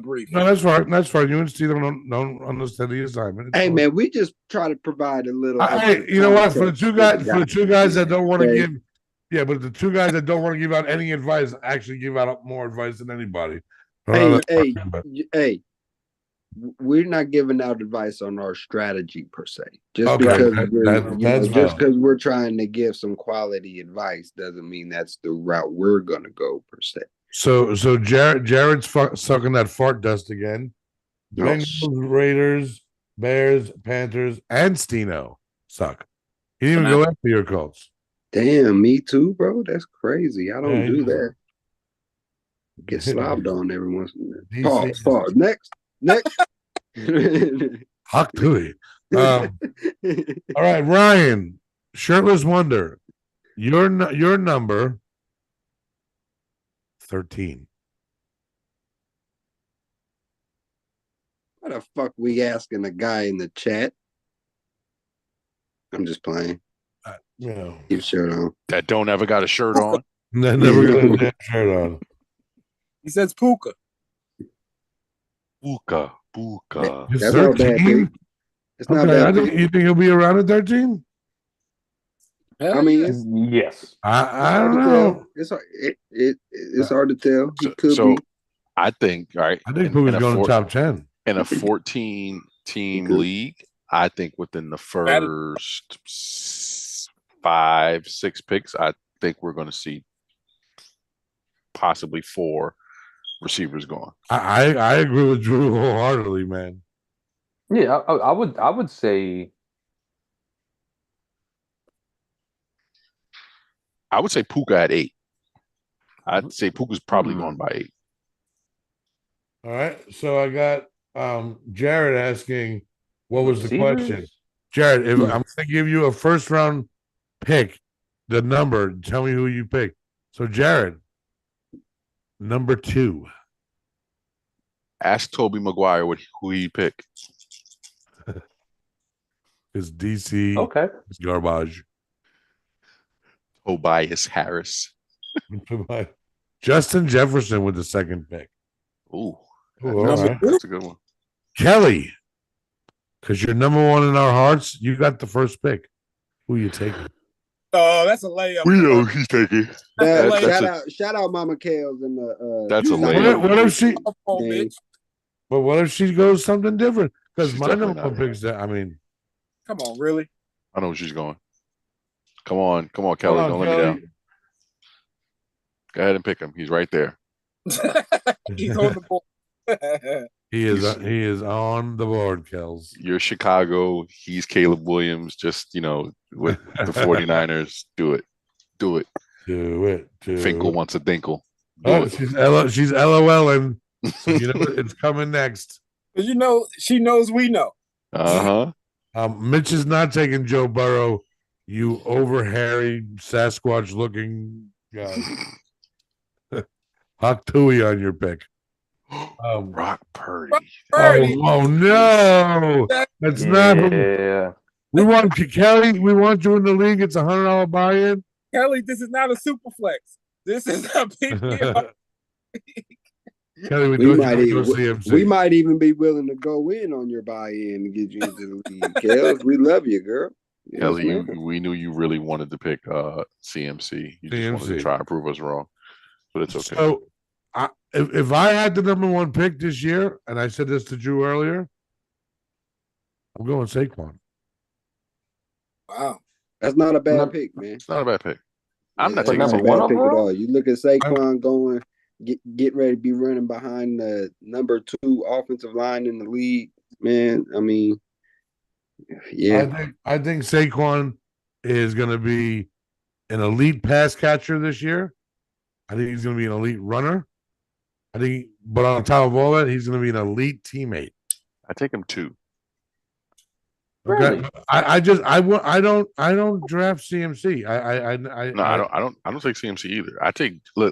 brief. No, that's fine. That's fine. You and Steve don't understand the assignment. Hey, man, we just try to provide a little. You know what? For the two guys that don't want to give, but the 2 guys that don't want to give out any advice actually give out more advice than anybody. Hey, we're not giving out advice on our strategy per se. Just because we're trying to give some quality advice doesn't mean that's the route we're gonna go per se. So Jared's sucking that fart dust again. Bengals, Raiders, Bears, Panthers, and Stino suck. He didn't even go after your Colts. Damn, me too, bro. That's crazy. I don't do that. Get slobbed on every once in a while. Pause. Next. Huck Tui. All right, Ryan, Shirtless Wonder. Your number 13. Why the fuck we asking a guy in the chat? I'm just playing. Keep shirt on. That don't ever got a shirt on. That never got a damn shirt on. He says Puka. Puka. That's not bad. It's not bad. You think he'll be around at 13? I mean, yes. I don't know. It's hard to tell. He could be. I think, all right. I think Puka's going to top 10. In a 14-team league, I think within the first 5-6 picks, I think we're going to see possibly 4 receivers gone. I agree with Drew wholeheartedly, man. Yeah, I would say Puka at 8. I'd say Puka's probably going by 8. All right. So I got Jared asking, what was the question? Jared, if I'm going to give you a first round pick, the number, tell me who you pick. So Jared, number 2. Ask Toby Maguire who he pick. Because DC is garbage. Tobias Harris. Justin Jefferson with the second pick. Ooh, that's a good one. Kelly, because you're number 1 in our hearts, you got the first pick. Who are you taking? Oh, that's a layup. We know he's taking. Shout out Mama Kales and that's a layup. What if she? But what if she goes something different? Because my number 1 pick's that. I mean, come on, really? I know where she's going. Come on, Kelly. Don't let me down. Go ahead and pick him. He's right there. He's on the board. He is on the board, Kels. You're Chicago. He's Caleb Williams. Just, with the 49ers. Do it. Finkel wants a dinkle. She's LOLing. So it's coming next. She knows we know. Mitch is not taking Joe Burrow, you over-hairy Sasquatch-looking guy. Hawk Tui on your pick. Brock Purdy. Oh no, that's not. We want Kelly. We want you in the league. It's $100 buy-in. Kelly, this is not a super flex. This is a PPR. Kelly, we might even be willing to go in on your buy-in and get you into the league. Kelly, we love you, girl. Yes, Kelly, we knew you really wanted to pick CMC. You just wanted to try and prove us wrong, but it's okay. So, if I had the number 1 pick this year, and I said this to Drew earlier, I'm going Saquon. Wow, that's not a bad pick, man. It's not a bad pick. I'm not taking number 1 pick at all. You look at Saquon going, get ready to be running behind the number 2 offensive line in the league, man. I mean, yeah. I think Saquon is going to be an elite pass catcher this year. I think he's going to be an elite runner. But on top of all that, he's going to be an elite teammate. I take him 2. Okay. I don't draft CMC. I don't take CMC either.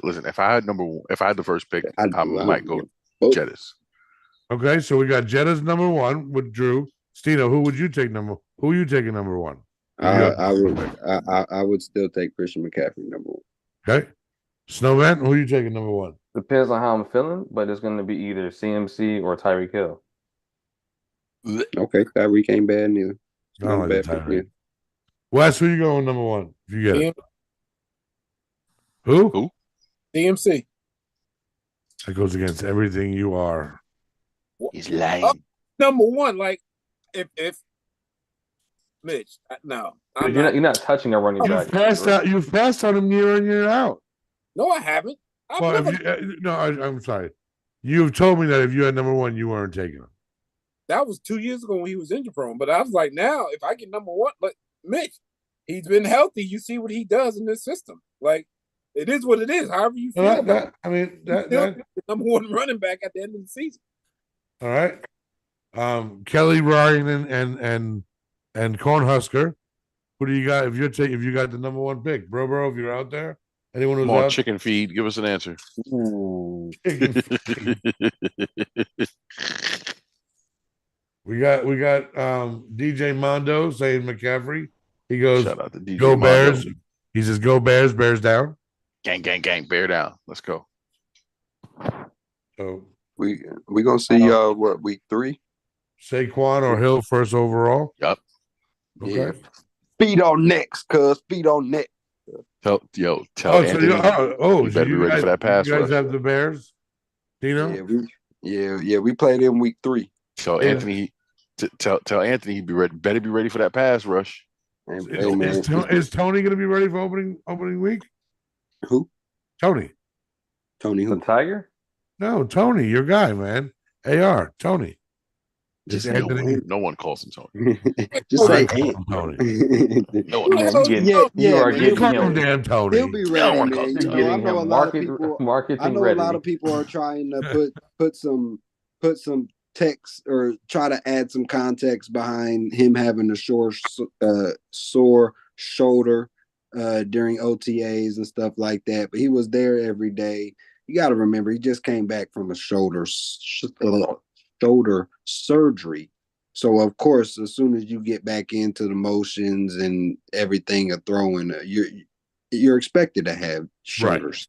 Listen, if I had the first pick, I might go Jettis. Okay, so we got Jettis number 1 with Drew. Stino, who would you take number? Who are you taking number 1? I would still take Christian McCaffrey number 1. Okay. Snowman, who are you taking number 1? Depends on how I'm feeling, but it's going to be either CMC or Tyreek Hill. Okay, Tyreek ain't bad neither. I don't like Tyreek. Wes, who you going number 1? If you get it. Who? CMC. That goes against everything you are. He's lying. Number 1, like if Mitch, no, you're not touching a running back. You've passed on him year in, year out. No, I haven't. I'm sorry. You've told me that if you had number 1, you weren't taking him. That was 2 years ago when he was injury prone. But I was like, now if I get number 1, like Mitch, he's been healthy. You see what he does in this system. Like it is what it is. However you feel. That number 1 running back at the end of the season. All right. Kelly, Ryan, and Cornhusker. Who do you got? If you got the number 1 pick, bro, if you're out there, anyone who's out? Chicken feed. Give us an answer. Chicken feed. We got DJ Mondo saying McCaffrey. He goes, shout out to DJ go Mondo. Bears. He says, go Bears, Bears down. Gang, bear down. Let's go. So we gonna see week 3? Saquon or Hill first overall. Yep. Okay. Yeah. Feet on necks, cuz feet on neck. Tell Anthony. You better be ready for that pass. You guys have the Bears. Dino? We played in week 3. Tell Yeah. Anthony, tell Anthony he'd be ready. Better be ready for that pass rush. Hey, man, Is Tony going to be ready for opening week? who? Tony. Tony The who? Tiger? No, Tony, your guy, man. AR, Tony. Just No one calls him Tony. Just I say call Ant. him Tony. No one calls Man, him you Tony. you are man, You getting call him him. damn Tony. He'll be No ready, one man. calls him You You're Tony. know, I getting know a him lot of people. I marketing know a ready. lot of people are trying to put some text or try to add some context behind him having a sore shoulder during OTAs and stuff like that. But he was there every day. You got to remember, he just came back from a shoulder surgery. So of course, as soon as you get back into the motions and everything of throwing, you're expected to have shoulders.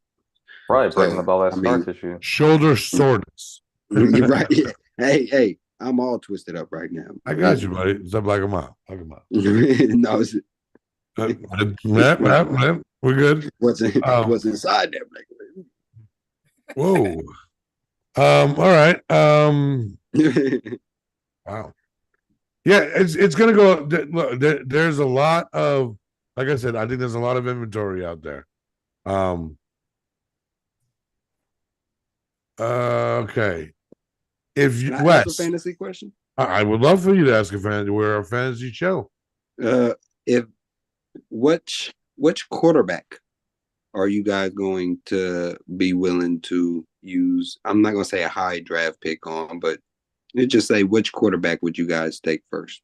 Probably So, breaking up all that I scar mean- tissue. Shoulder soreness. You're right. Yeah. Hey, I'm all twisted up right now. I got you, buddy. Stop like him out. Like him out. No, it's, We're good. what's inside that black Whoa. All right. man? Wow. Yeah, it's gonna go. Look, there's a lot of, like I said, I think there's a lot of inventory out there. Okay. If you Can I ask a Wes, fantasy question? I would love for you to ask a fantasy. We're a fantasy show. If which quarterback are you guys going to be willing to use? I'm not going to say a high draft pick on, but let's just say which quarterback would you guys take first?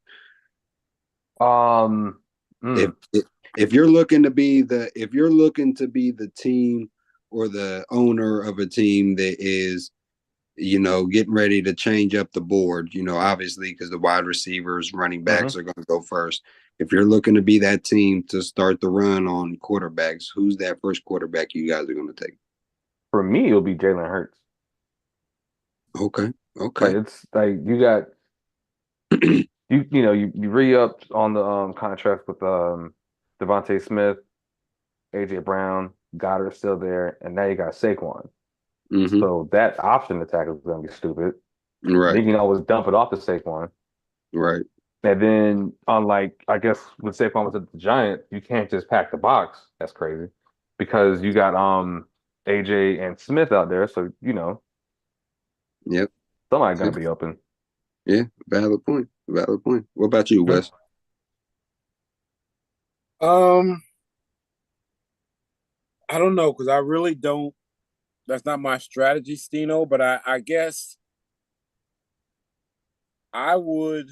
If you're looking to be the team or the owner of a team that is, getting ready to change up the board, obviously because the wide receivers, running backs are going to go first. If you're looking to be that team to start the run on quarterbacks, who's that first quarterback you guys are going to take? For me, it'll be Jalen Hurts. Okay. Like it's like you got you re-upped on the contract with Devontae Smith, AJ Brown, Goddard's still there, and now you got Saquon. Mm-hmm. So that option attack is gonna be stupid. Right. You can always dump it off to Saquon. Right. And then unlike I guess when Saquon was at the Giants, you can't just pack the box. That's crazy. Because you got AJ and Smith out there, so Yep. somebody's gonna be open. Yeah, valid point. What about you, Wes? I don't know because I really don't. That's not my strategy, Stino. But I guess I would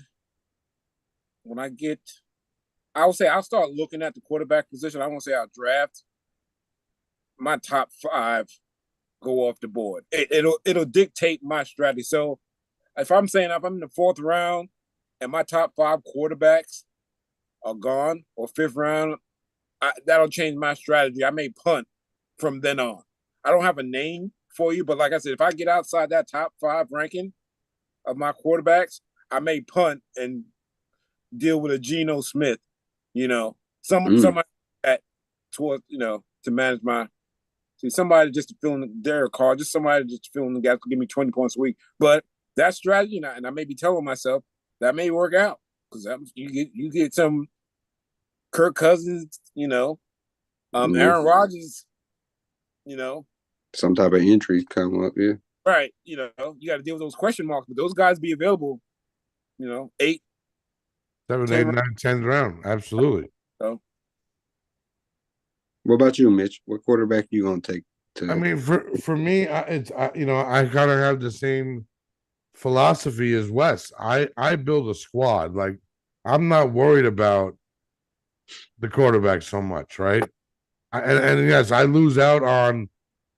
I would say I'll start looking at the quarterback position. I won't say I'll draft. My top 5 go off the board. It'll dictate my strategy. So if I'm in the 4th round and my top 5 quarterbacks are gone, or 5th round, that'll change my strategy. I may punt from then on. I don't have a name for you, but like I said, if I get outside that top 5 ranking of my quarterbacks, I may punt and deal with a Geno Smith, somebody that toward, to manage somebody just to fill in Derek Carr, just somebody just to fill in the gap to give me 20 points a week. But that strategy, and I may be telling myself that may work out because you get some Kirk Cousins, Aaron Rodgers, some type of injury come up, yeah. Right, you got to deal with those question marks, but those guys be available, 8, 7, 8, 9, 10th round. Absolutely. So, what about you, Mitch? What quarterback you gonna take? I mean, for me, I kind of have the same philosophy as Wes. I build a squad. Like I'm not worried about the quarterback so much, right? And yes, I lose out on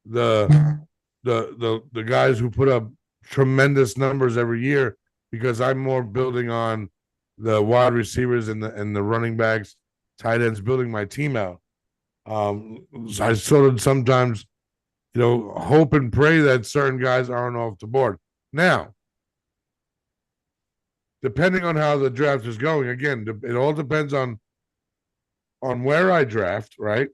the guys who put up tremendous numbers every year because I'm more building on the wide receivers and the running backs, tight ends, building my team out. I sort of sometimes, hope and pray that certain guys aren't off the board. Now, depending on how the draft is going, again, it all depends on where I draft, right?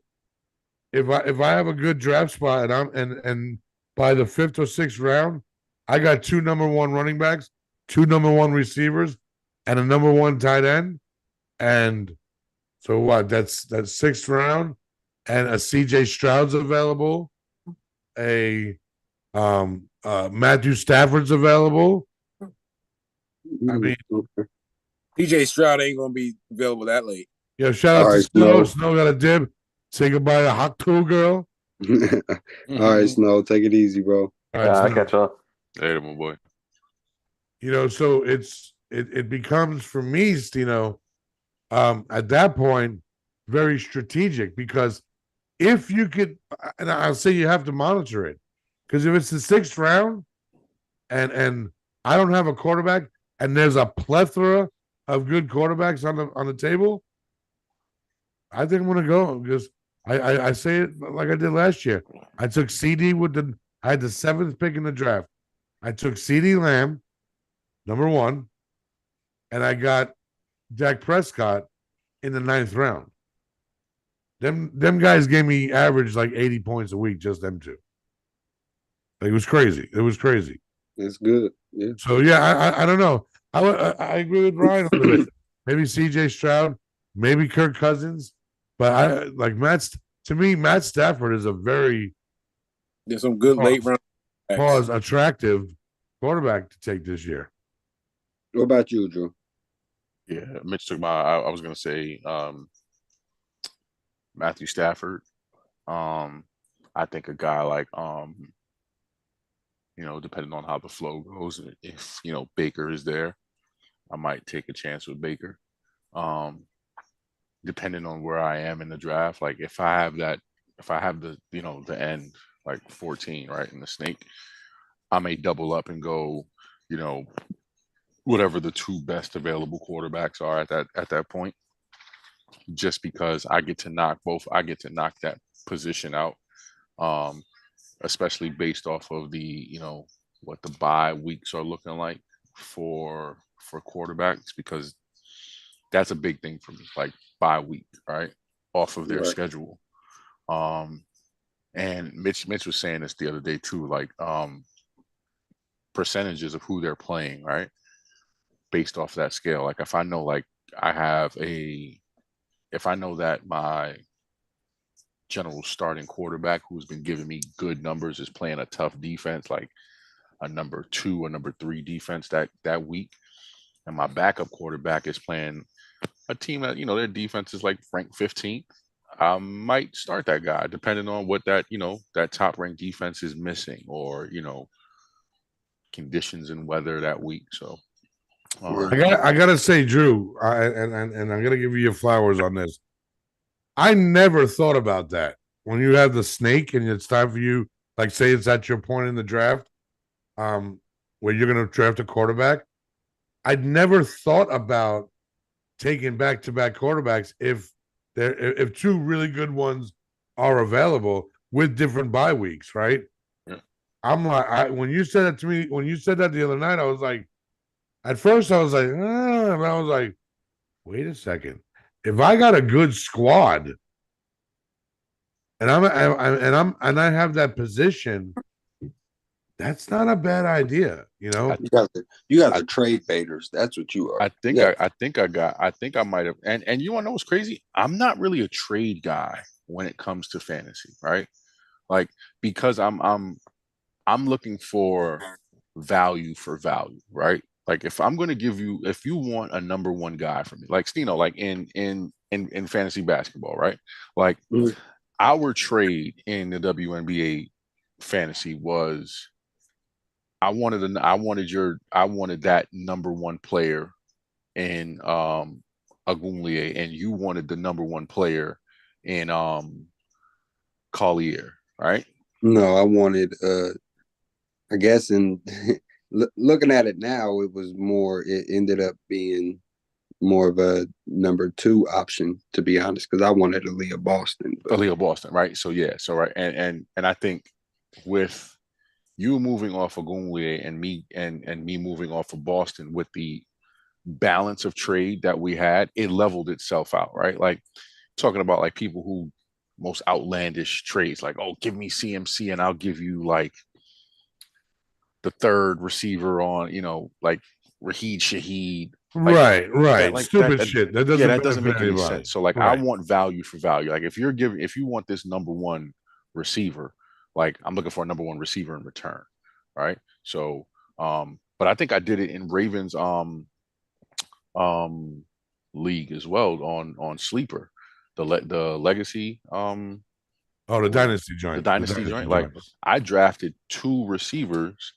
If I have a good draft spot and by the 5th or 6th round, I got 2 number 1 running backs, 2 number 1 receivers, and a number 1 tight end. And so what? That's 6th round, and a CJ Stroud's available, a Matthew Stafford's available. I mean, DJ Stroud ain't gonna be available that late. Yeah, shout out to Snow. Snow got a dib. Say goodbye to Hot Tool Girl. All right, Snow, take it easy, bro. All right, I catch y'all. Later, my boy. So it becomes for me, Stino, at that point, very strategic, because if you could, and I'll say you have to monitor it, because if it's the 6th round and I don't have a quarterback and there's a plethora of good quarterbacks on the table, I think I'm gonna go, because I say it like I did last year. I took CD I had the 7th pick in the draft. I took CD Lamb, number 1, and I got Dak Prescott in the 9th round. Them guys gave me average like 80 points a week, just them two. Like, it was crazy. It was crazy. That's good. Yeah. So yeah, I don't know. I agree with Ryan a little bit. Maybe CJ Stroud, maybe Kirk Cousins, but I like Matt Stafford is a very There's some good late round attractive quarterback to take this year. What about you, Drew? Yeah, Mitch took I was gonna say Matthew Stafford. I think a guy like depending on how the flow goes, if Baker is there, I might take a chance with Baker. Depending on where I am in the draft, like if I have the the end like 14 right in the snake, I may double up and go, whatever the 2 best available quarterbacks are at that point, just because I get to knock that position out, especially based off of the what the bye weeks are looking like for quarterbacks, because that's a big thing for me, like bye week, right, off of their schedule. And Mitch was saying this the other day too, like percentages of who they're playing, right, based off that scale. Like if I know that my general starting quarterback who's been giving me good numbers is playing a tough defense, like a number 2 or number 3 defense that week, and my backup quarterback is playing a team that their defense is like ranked 15th, I might start that guy depending on what that top ranked defense is missing, or conditions and weather that week. So I gotta say, Drew, and I'm gonna give you your flowers on this. I never thought about that when you have the snake and it's time for you, like say it's at your point in the draft, where you're gonna draft a quarterback. I'd never thought about taking back-to-back quarterbacks if 2 really good ones are available with different bye weeks, right? Yeah. I'm like, when you said that to me, when you said that the other night, I was like, at first I was like, and I was like, wait a second. If I got a good squad and I have that position, that's not a bad idea, You guys are trade baiters. That's what you are. I think I might have, and you want to know what's crazy? I'm not really a trade guy when it comes to fantasy, right? Like, because I'm looking for value for value, right? Like if I'm going to give you, if you want a number 1 guy for me, like Stino, like in fantasy basketball, right? Like our trade in the WNBA fantasy was, I wanted that number 1 player in Agunlie, and you wanted the number 1 player in Collier, right? No, I wanted I guess in looking at it now, it ended up being more of a number 2 option, to be honest, because I wanted Aaliyah Boston. Aaliyah Boston, right? So yeah, so right, and I think with you moving off of Gunwe and me moving off of Boston, with the balance of trade that we had, it leveled itself out, right? Like talking about like people who most outlandish trades, like, oh, give me CMC and I'll give you like the third receiver on, like Raheed Shaheed. Right, Like stupid that, shit. That doesn't that doesn't make any anybody. sense. So like I Right. want value for value. Like if you want this number one receiver, like I'm looking for a number one receiver in return. Right. So but I think I did it in Ravens league as well on sleeper. The legacy Oh, the dynasty joint. The dynasty joint. Like I drafted two receivers,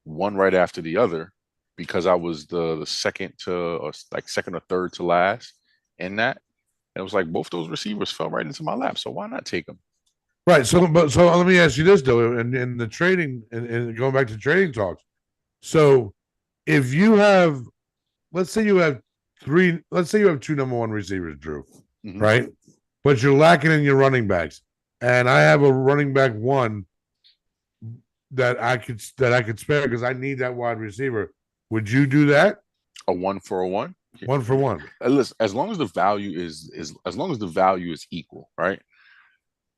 one right after the other, because I was the second to, or like second or third to last in that. And it was like both those receivers fell right into my lap. So why not take them? Right. So let me ask you this though, in the trading and going back to trading talks. So if you have, let's say you have two number one receivers, Drew, right? But you're lacking in your running backs. And I have a running back one that I could spare because I need that wide receiver. Would you do that? A 1 for a 1? 1 for 1. Listen, as long as the value is as long as the value is equal, right?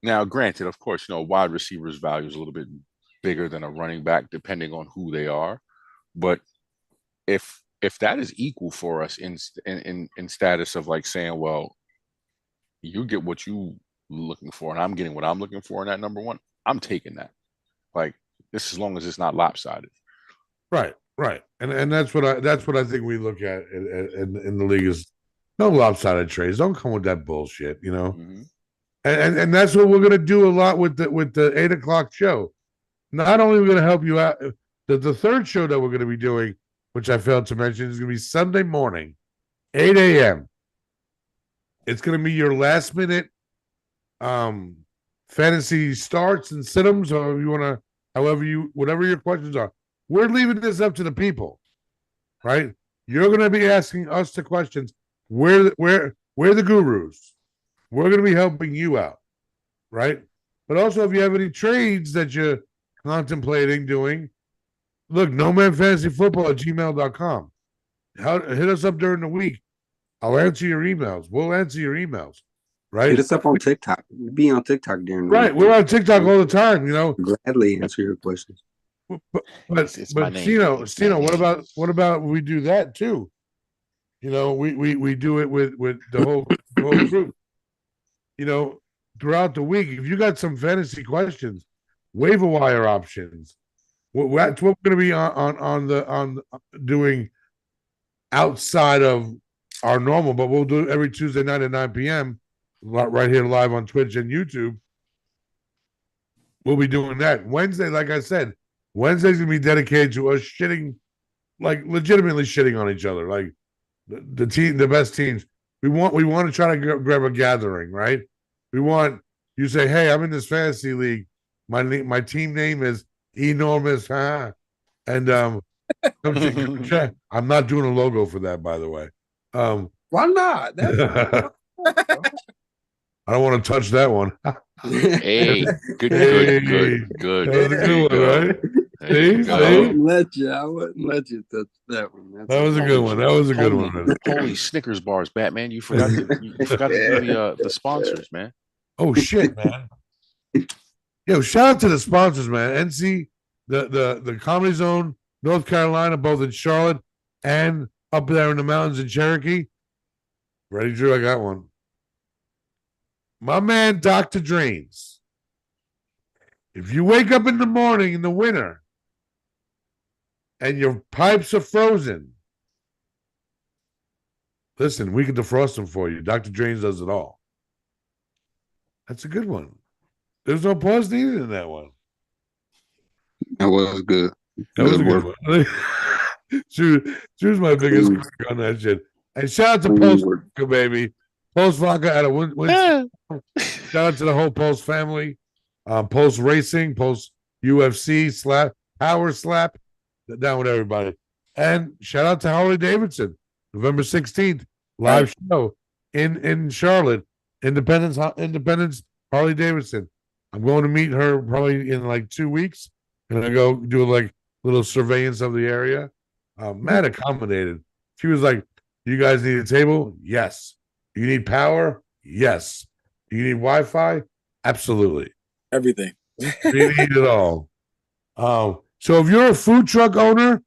Now, granted, of course, wide receivers value is a little bit bigger than a running back, depending on who they are. But if that is equal for us in status of like saying, well, you get what you looking for, and I'm getting what I'm looking for in that number one, I'm taking that. Like this, as long as it's not lopsided. Right. And that's what I think we look at in the league is no lopsided trades. Don't come with that bullshit, And that's what we're gonna do a lot with the 8:00 show. Not only are we gonna help you out, the third show that we're gonna be doing, which I failed to mention, is gonna be Sunday morning, 8 a.m. It's gonna be your last minute fantasy starts and sit-ems, or if you wanna, whatever your questions are. We're leaving this up to the people, right? You're going to be asking us the questions. We're the gurus. We're going to be helping you out, right? But also, if you have any trades that you're contemplating doing, look, nomanfantasyfootball@gmail.com. Hit us up during the week. I'll answer your emails. We'll answer your emails, right? Hit us up on TikTok. We'll be on TikTok during the week. We're on TikTok all the time, Gladly answer your questions. But Stino, what about we do that too? We do it with the whole group. Throughout the week, if you got some fantasy questions, waiver wire options, that's what we're going to be on doing outside of our normal. But we'll do it every Tuesday night at 9 p.m. right here live on Twitch and YouTube. We'll be doing that Wednesday, like I said. Wednesday's gonna be dedicated to us shitting, like legitimately shitting on each other, like the best teams. We want to try to grab a gathering, right? We want you say, hey, I'm in this fantasy league. My team name is Enormous, and I'm not doing a logo for that, by the way. Why not? I don't want to touch that one. Hey, good. That was a good one, right? I wouldn't let you touch that one. That was a good one. That was a good one. Holy Snickers bars, Batman! You forgot to do the sponsors, man. Oh shit, man! Yo, shout out to the sponsors, man. NC, the Comedy Zone, North Carolina, both in Charlotte and up there in the mountains in Cherokee. Ready, Drew? I got one. My man, Dr. Drains. If you wake up in the morning in the winter and your pipes are frozen, listen, we can defrost them for you. Dr. Drains does it all. That's a good one. There's no pause needed in that one. That was good. That was a good one. Drew's my biggest critic on that shit. And shout out to Post Vodka, baby. Post Vodka out of Winston. Shout out to the whole Post family. Post Racing, Post UFC, Power Slap. Down with everybody. And shout out to Harley Davidson. November 16th, live show in Charlotte. Independence Harley Davidson. I'm going to meet her probably in like 2 weeks. And I go do like little surveillance of the area. Mad accommodated. She was like, you guys need a table? Yes. You need power? Yes. You need Wi-Fi? Absolutely. Everything. We need it all. So if you're a food truck owner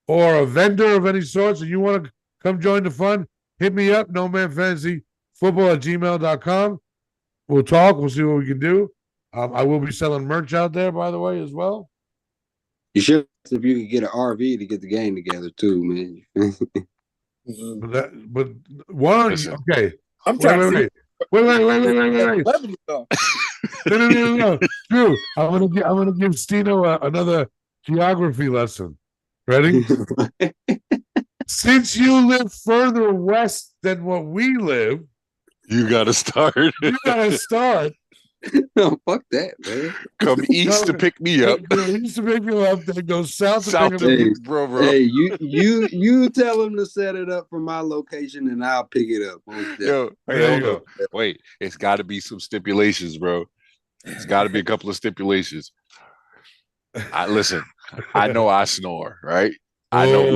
or a vendor of any sorts and you want to come join the fun, hit me up, nomanfantasyfootball@gmail.com. We'll talk. We'll see what we can do. I will be selling merch out there, by the way, as well. You should if you could get an RV to get the game together too, man. But why don't you? Okay, I'm trying to see. Wait. No. Drew, I'm gonna give Stino another geography lesson. Ready? Since you live further west than what we live, You gotta start. you gotta start. No, fuck that, man. Come east to pick me up. East to pick you up, then go south to South pick to him up. bro. Hey, you tell him to set it up from my location and I'll pick it up. Yo, There you hold on. Wait, it's got to be some stipulations, bro. It's got to be a couple of stipulations. Listen. I know I snore, right? I know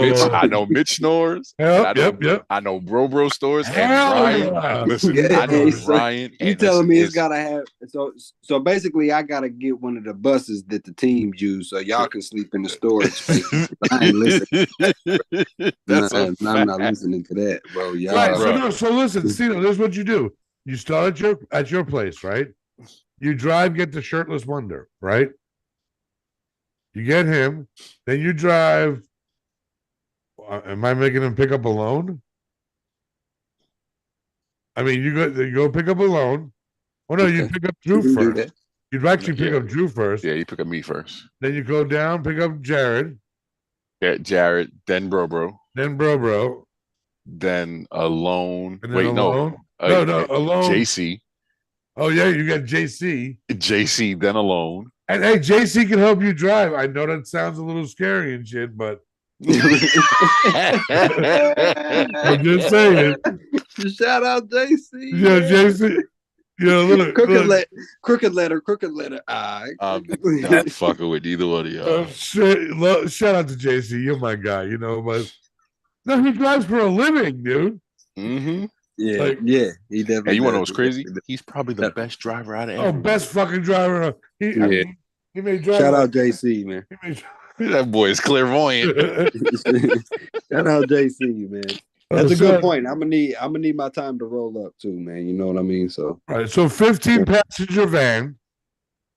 Mitch snores. Yep. I know Bro snores. And Hell Ryan, yeah. listen, Yeah, I know so Ryan. You telling me it's gotta have so basically I gotta get one of the buses that the teams use so y'all can sleep in the storage space. I ain't listening. I'm not listening to that, bro. Y'all Right. So listen, Stino, this is what you do. You start at your place, right? You get to Shirtless Wonder, right? You get him, then you drive. Am I making him pick up alone? I mean, you go pick up alone. Oh no, you pick up Drew first. You'd actually pick up Drew first. Yeah, you pick up me first. Then you go down, pick up Jared. Yeah, Jared, then Bro. Then Bro. Then Alone. And then Alone. No, Alone. JC. Oh yeah, you got JC. JC, then Alone. And hey, JC can help you drive. I know that sounds a little scary and shit, but I'm just saying. Shout out JC. Yeah, JC. Yeah, look. Crooked letter. I'm not fucking with either one of y'all. Shout out to JC. You're my guy, but no, he drives for a living, dude. Mm-hmm. Yeah, he definitely. And you want to know what's crazy? He's probably the best driver out of everyone. Best fucking driver. He may drive. Shout out JC, man. That boy is clairvoyant. Shout out JC, man. That's a good point. I'm gonna need my time to roll up too, man. You know what I mean? So all right. So 15 passenger van.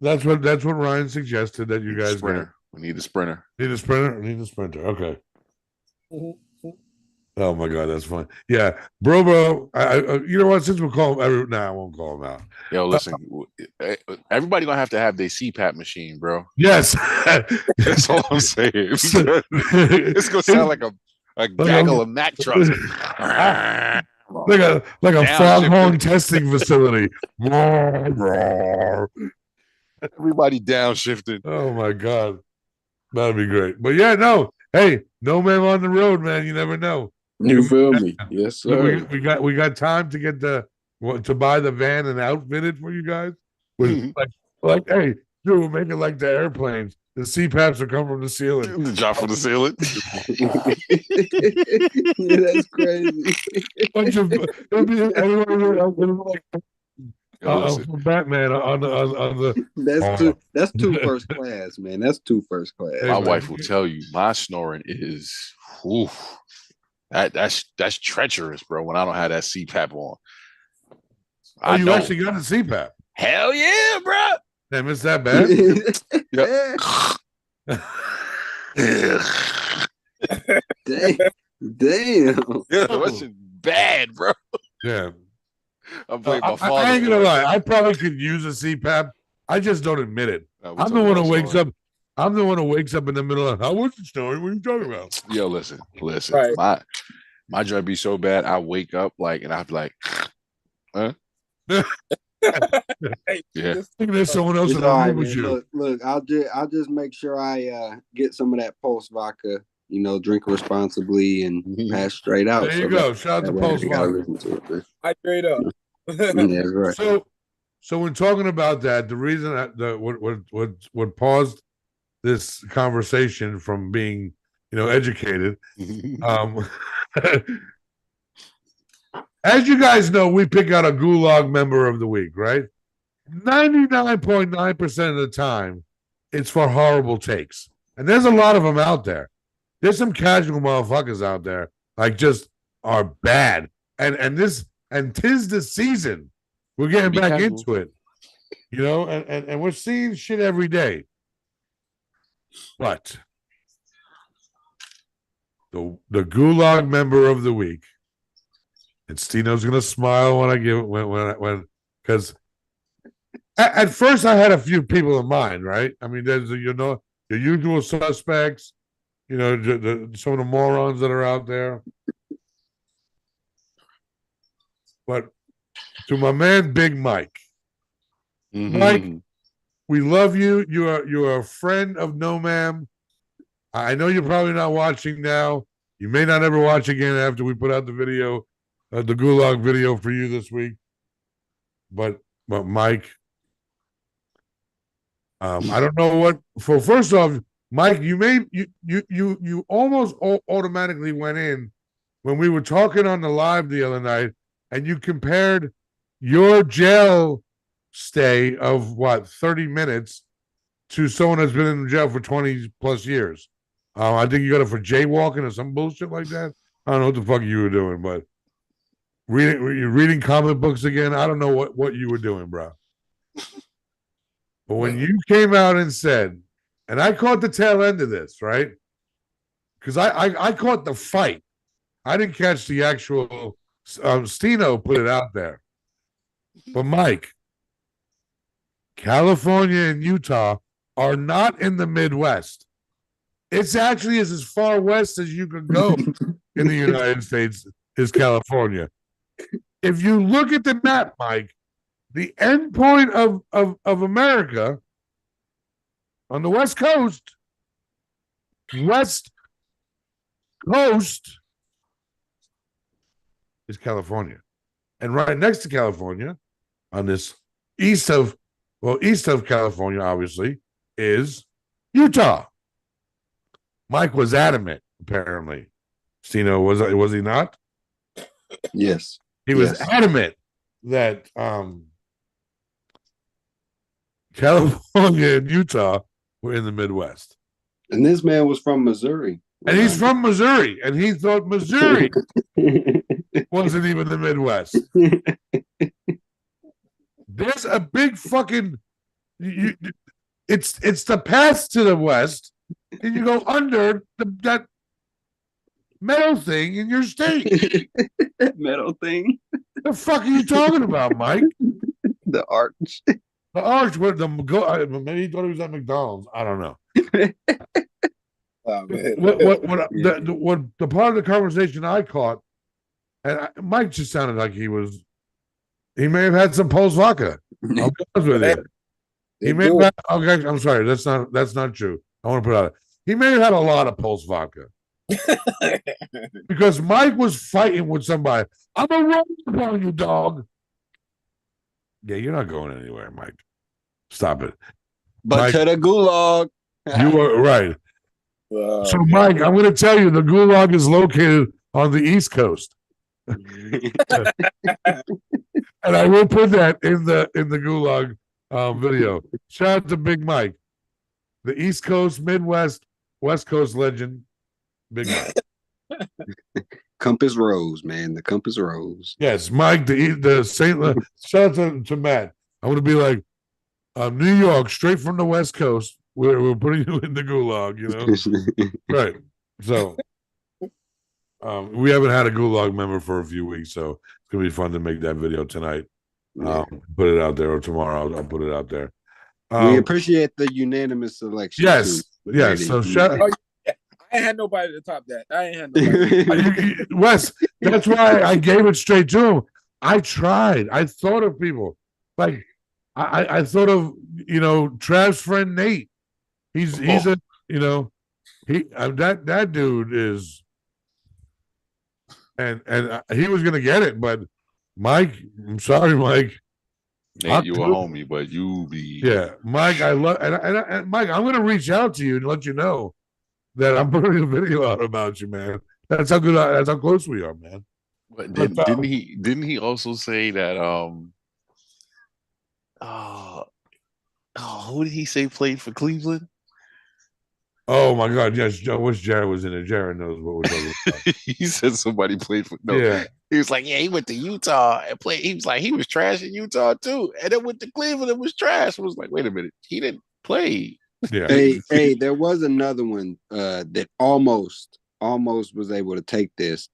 That's what Ryan suggested that you guys get. We need a sprinter. Need a sprinter. Okay. Oh my God, that's fun. Yeah, Bro. You know what? Since we'll call him, I won't call him out. Yo, listen, everybody gonna have to have their CPAP machine, bro. Yes, that's all I'm saying. It's gonna sound like a gaggle of Mack trucks, like a foghorn testing facility. Everybody downshifted. Oh my God, that'd be great. But yeah, no. Hey, no man on the road, man. You never know. You feel me? Yes, sir. We got time to get to buy the van and outfit it for you guys. With like, hey, dude, we'll make it like the airplanes. The CPAPs will come from the ceiling. Drop from the ceiling. Yeah, that's crazy. Bunch of Batman on the. That's two first class, man. That's two first class. My wife will tell you my snoring is that's treacherous, bro. When I don't have that CPAP on. Oh, you actually got a CPAP? Hell yeah, bro. Damn, it's that bad? Damn. Yeah, that's bad, bro. Yeah. I'm playing my father. I ain't gonna lie. I probably could use a CPAP. I just don't admit it. I'm the one who wakes up. I'm the one who wakes up in the middle of. How was the story? What are you talking about? Yo, listen. Right. My joint be so bad. I wake up and I'd be like, huh? Yeah. There's someone else in the room with you. Look, I'll just make sure I get some of that Pulse vodka. Drink responsibly and pass straight out. There you go. Shout out to Pulse vodka. Straight up. Yeah, right. So when talking about that, the reason what paused this conversation from being educated, as you guys know, we pick out a Gulag member of the week, right? 99.9% of the time, it's for horrible takes. And there's a lot of them out there. There's some casual motherfuckers out there like just are bad. And tis the season. We're getting Be back casual. into it. And we're seeing shit every day. But the Gulag member of the week, and Stino's gonna smile when I give it when because at first I had a few people in mind, right? I mean, there's your usual suspects, some of the morons that are out there. But to my man, Big Mike, Mike, we love you. You're a friend of NoMaam. I know you're probably not watching now. You may not ever watch again after we put out the video, the Gulag video for you this week. But Mike, I don't know what. For first off, Mike, you almost automatically went in when we were talking on the live the other night, and you compared your jail stay of 30 minutes to someone that's been in jail for 20 plus years. I think you got it for jaywalking or some bullshit like that. I don't know what the fuck you were doing, but reading comic books again. I don't know what you were doing, bro. But when you came out and said, and I caught the tail end of this, right? Because I caught the fight. I didn't catch the actual. Stino put it out there. But Mike, California and Utah are not in the Midwest. It's actually as far west as you can go in the United States is California. If you look at the map, Mike, the end point of America on the West Coast is California. And right next to California, on this east of California, obviously, is Utah. Mike was adamant, apparently. Stino, was he not? Yes. He was adamant that California and Utah were in the Midwest. And this man was from Missouri. And he's from Missouri, and he thought Missouri wasn't even the Midwest. There's a big fucking it's the path to the west, and you go under that metal thing in your state. Metal thing? The fuck are you talking about, Mike? The arch. The arch where maybe he thought he was at McDonald's. I don't know. Oh, man. What the part of the conversation I caught, and Mike just sounded like he may have had some Pulse vodka. I'll be honest with you. He may have had, okay, I'm sorry, that's not true. I want to put it out. He may have had a lot of Pulse vodka. Because Mike was fighting with somebody. I'm a roll on you, dog. Yeah, you're not going anywhere, Mike. Stop it. But Mike, to the gulag. You are right. So, Mike, I'm going to tell you the gulag is located on the East Coast. And I will put that in the gulag video. Shout out to Big Mike, the East Coast, Midwest, West Coast legend, Big Mike. Compass Rose, man. The Compass Rose. Yes, Mike, the St. Shout out to Matt. I want to be like New York, straight from the West Coast. We're putting you in the gulag, right? So, we haven't had a gulag member for a few weeks, so it's gonna be fun to make that video tonight. Put it out there, or tomorrow I'll put it out there. We appreciate the unanimous selection. Yes, yes. So I ain't had nobody to top that. I ain't had nobody. Wes, that's why I gave it straight to him. I tried. I thought of people like I thought of Trav's friend Nate. He's a that dude is, and he was gonna get it, but Mike, I'm sorry, Mike. Nate, you a homie, but you be Mike. I love and Mike. I'm gonna reach out to you and let you know that I'm putting a video out about you, man. That's how good. That's how close we are, man. But didn't he also say that who did he say played for Cleveland? Oh my God, yes. I wish Jared was in it. Jared knows what we're talking about. He said somebody played for no. Yeah, He was like, yeah, he went to Utah and played. He was like, he was trash in Utah too, and then went to Cleveland and was trash. I was like, wait a minute, he didn't play. yeah. Hey, there was another one that almost was able to take this.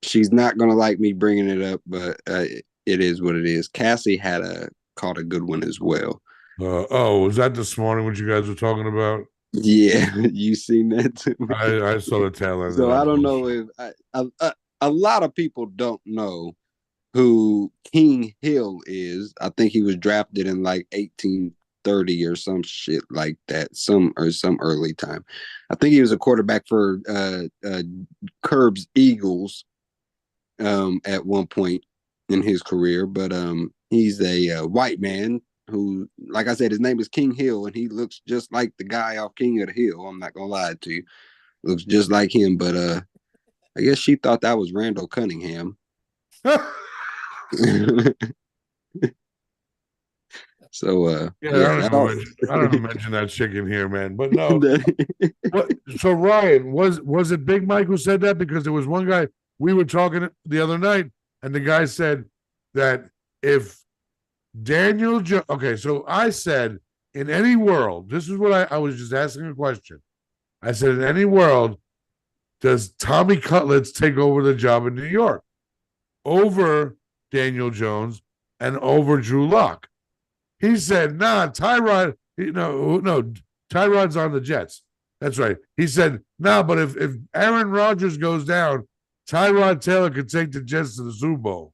She's not gonna like me bringing it up, but it is what it is. Cassie had caught a good one as well. Oh, was that this morning what you guys were talking about? Yeah, you seen that too. I saw the tail end. So of I that don't bullshit. know if a lot of people don't know who King Hill is. I think he was drafted in like 1830 or some shit like that, some early time. I think he was a quarterback for Curbs Eagles at one point in his career, but he's a white man who, like I said, his name is King Hill, and he looks just like the guy off King of the Hill. I'm not gonna lie to you, looks just like him, but I guess she thought that was Randall Cunningham. So Yeah, I don't mention that chicken here, man. But no, what? So Ryan, was it Big Mike who said that? Because there was one guy we were talking the other night, and the guy said that if Daniel okay, so I said in any world, this is what I was just asking a question. I said in any world, does Tommy Cutlets take over the job in New York over Daniel Jones and over Drew Lock? He said, nah, Tyrod, no, Tyrod's on the Jets. That's right. He said, nah, but if Aaron Rodgers goes down, Tyrod Taylor could take the Jets to the Super Bowl.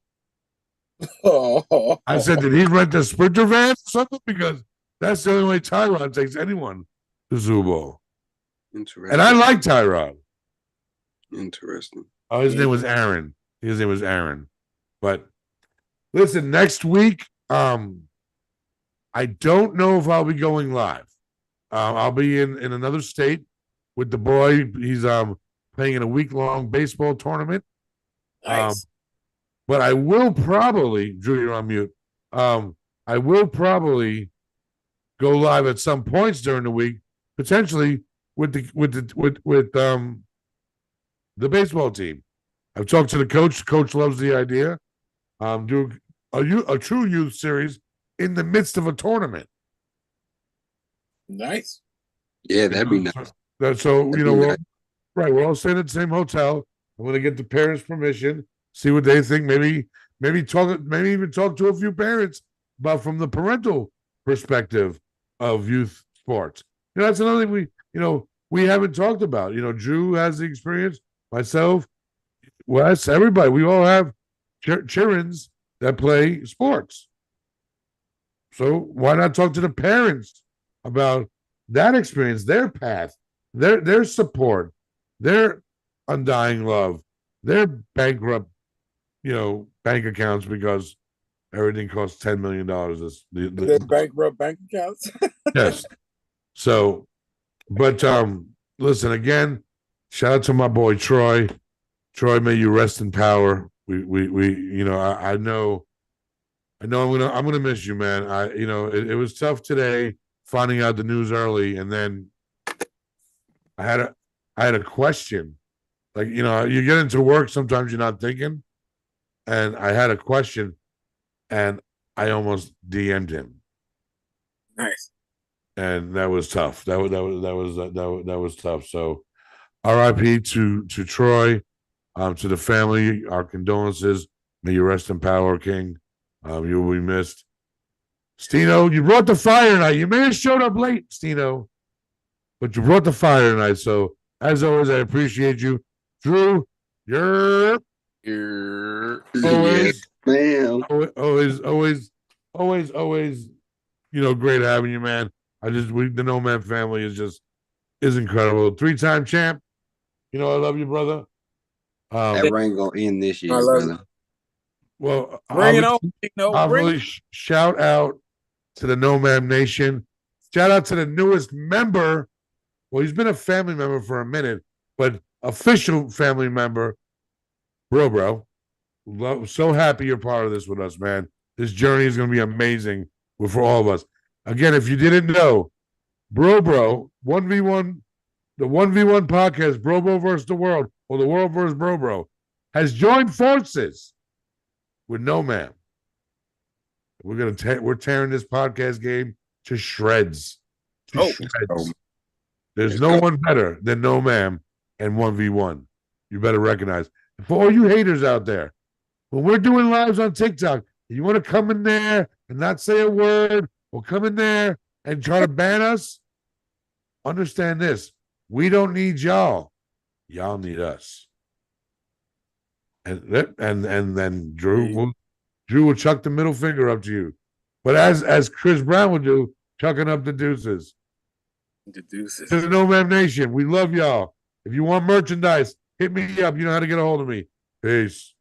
I said, did he rent a Sprinter van or something? Because that's the only way Tyrod takes anyone to the Super Bowl. Interesting. And I like Tyrod. Interesting. Oh, his name was Aaron. His name was Aaron. But listen, next week, I don't know if I'll be going live. I'll be in another state with the boy. He's playing in a week-long baseball tournament. Nice. But I will probably, Drew, you're on mute. I will probably go live at some points during the week, potentially with the baseball team. I've talked to the coach. The coach loves the idea. Do a true youth series in the midst of a tournament. Nice. Yeah, that'd be nice. So right. We're all staying at the same hotel. I'm going to get the parents' permission. See what they think. Maybe even talk to a few parents about from the parental perspective of youth sports. That's another thing we haven't talked about. Drew has the experience. Myself, Wes, everybody. We all have childrens that play sports. So why not talk to the parents about that experience, their path, their support, their undying love, their bankrupt, bank accounts because everything costs $10 million. Their bankrupt bank accounts. Yes. So, but listen again. Shout out to my boy Troy. Troy, may you rest in power. I know I'm gonna miss you, man. It was tough today finding out the news early, and then I had a question. Like, you get into work, sometimes you're not thinking, and I had a question, and I almost DM'd him. Nice. And that was tough. That was tough. So, R.I.P. to Troy, to the family. Our condolences. May you rest in power, King. You will be missed. Stino, you brought the fire tonight. You may have showed up late, Stino, but you brought the fire tonight. So, as always, I appreciate you. Drew, you're always, man. always, great having you, man. The NoMaam family is incredible. 3-time champ. I love you, brother. That ring gonna end this year, I love brother. Well, bring it on. I'll really shout out to the NoMaam Nation. Shout out to the newest member. Well, he's been a family member for a minute, but official family member, Bro. So happy you're part of this with us, man. This journey is going to be amazing for all of us. Again, if you didn't know, Bro 1v1, the 1v1 podcast, Bro versus the world, or the world versus Bro, has joined forces with NoMaam. We're tearing this podcast game to shreds. Oh. There's no one better than NoMaam and 1v1. You better recognize. For all you haters out there, when we're doing lives on TikTok, you want to come in there and not say a word, or come in there and try to ban us, understand this. We don't need y'all. Y'all need us. And then Drew will chuck the middle finger up to you. But as Chris Brown would do, chucking up the deuces. The deuces. To the NoMaam Nation, we love y'all. If you want merchandise, hit me up. You know how to get a hold of me. Peace.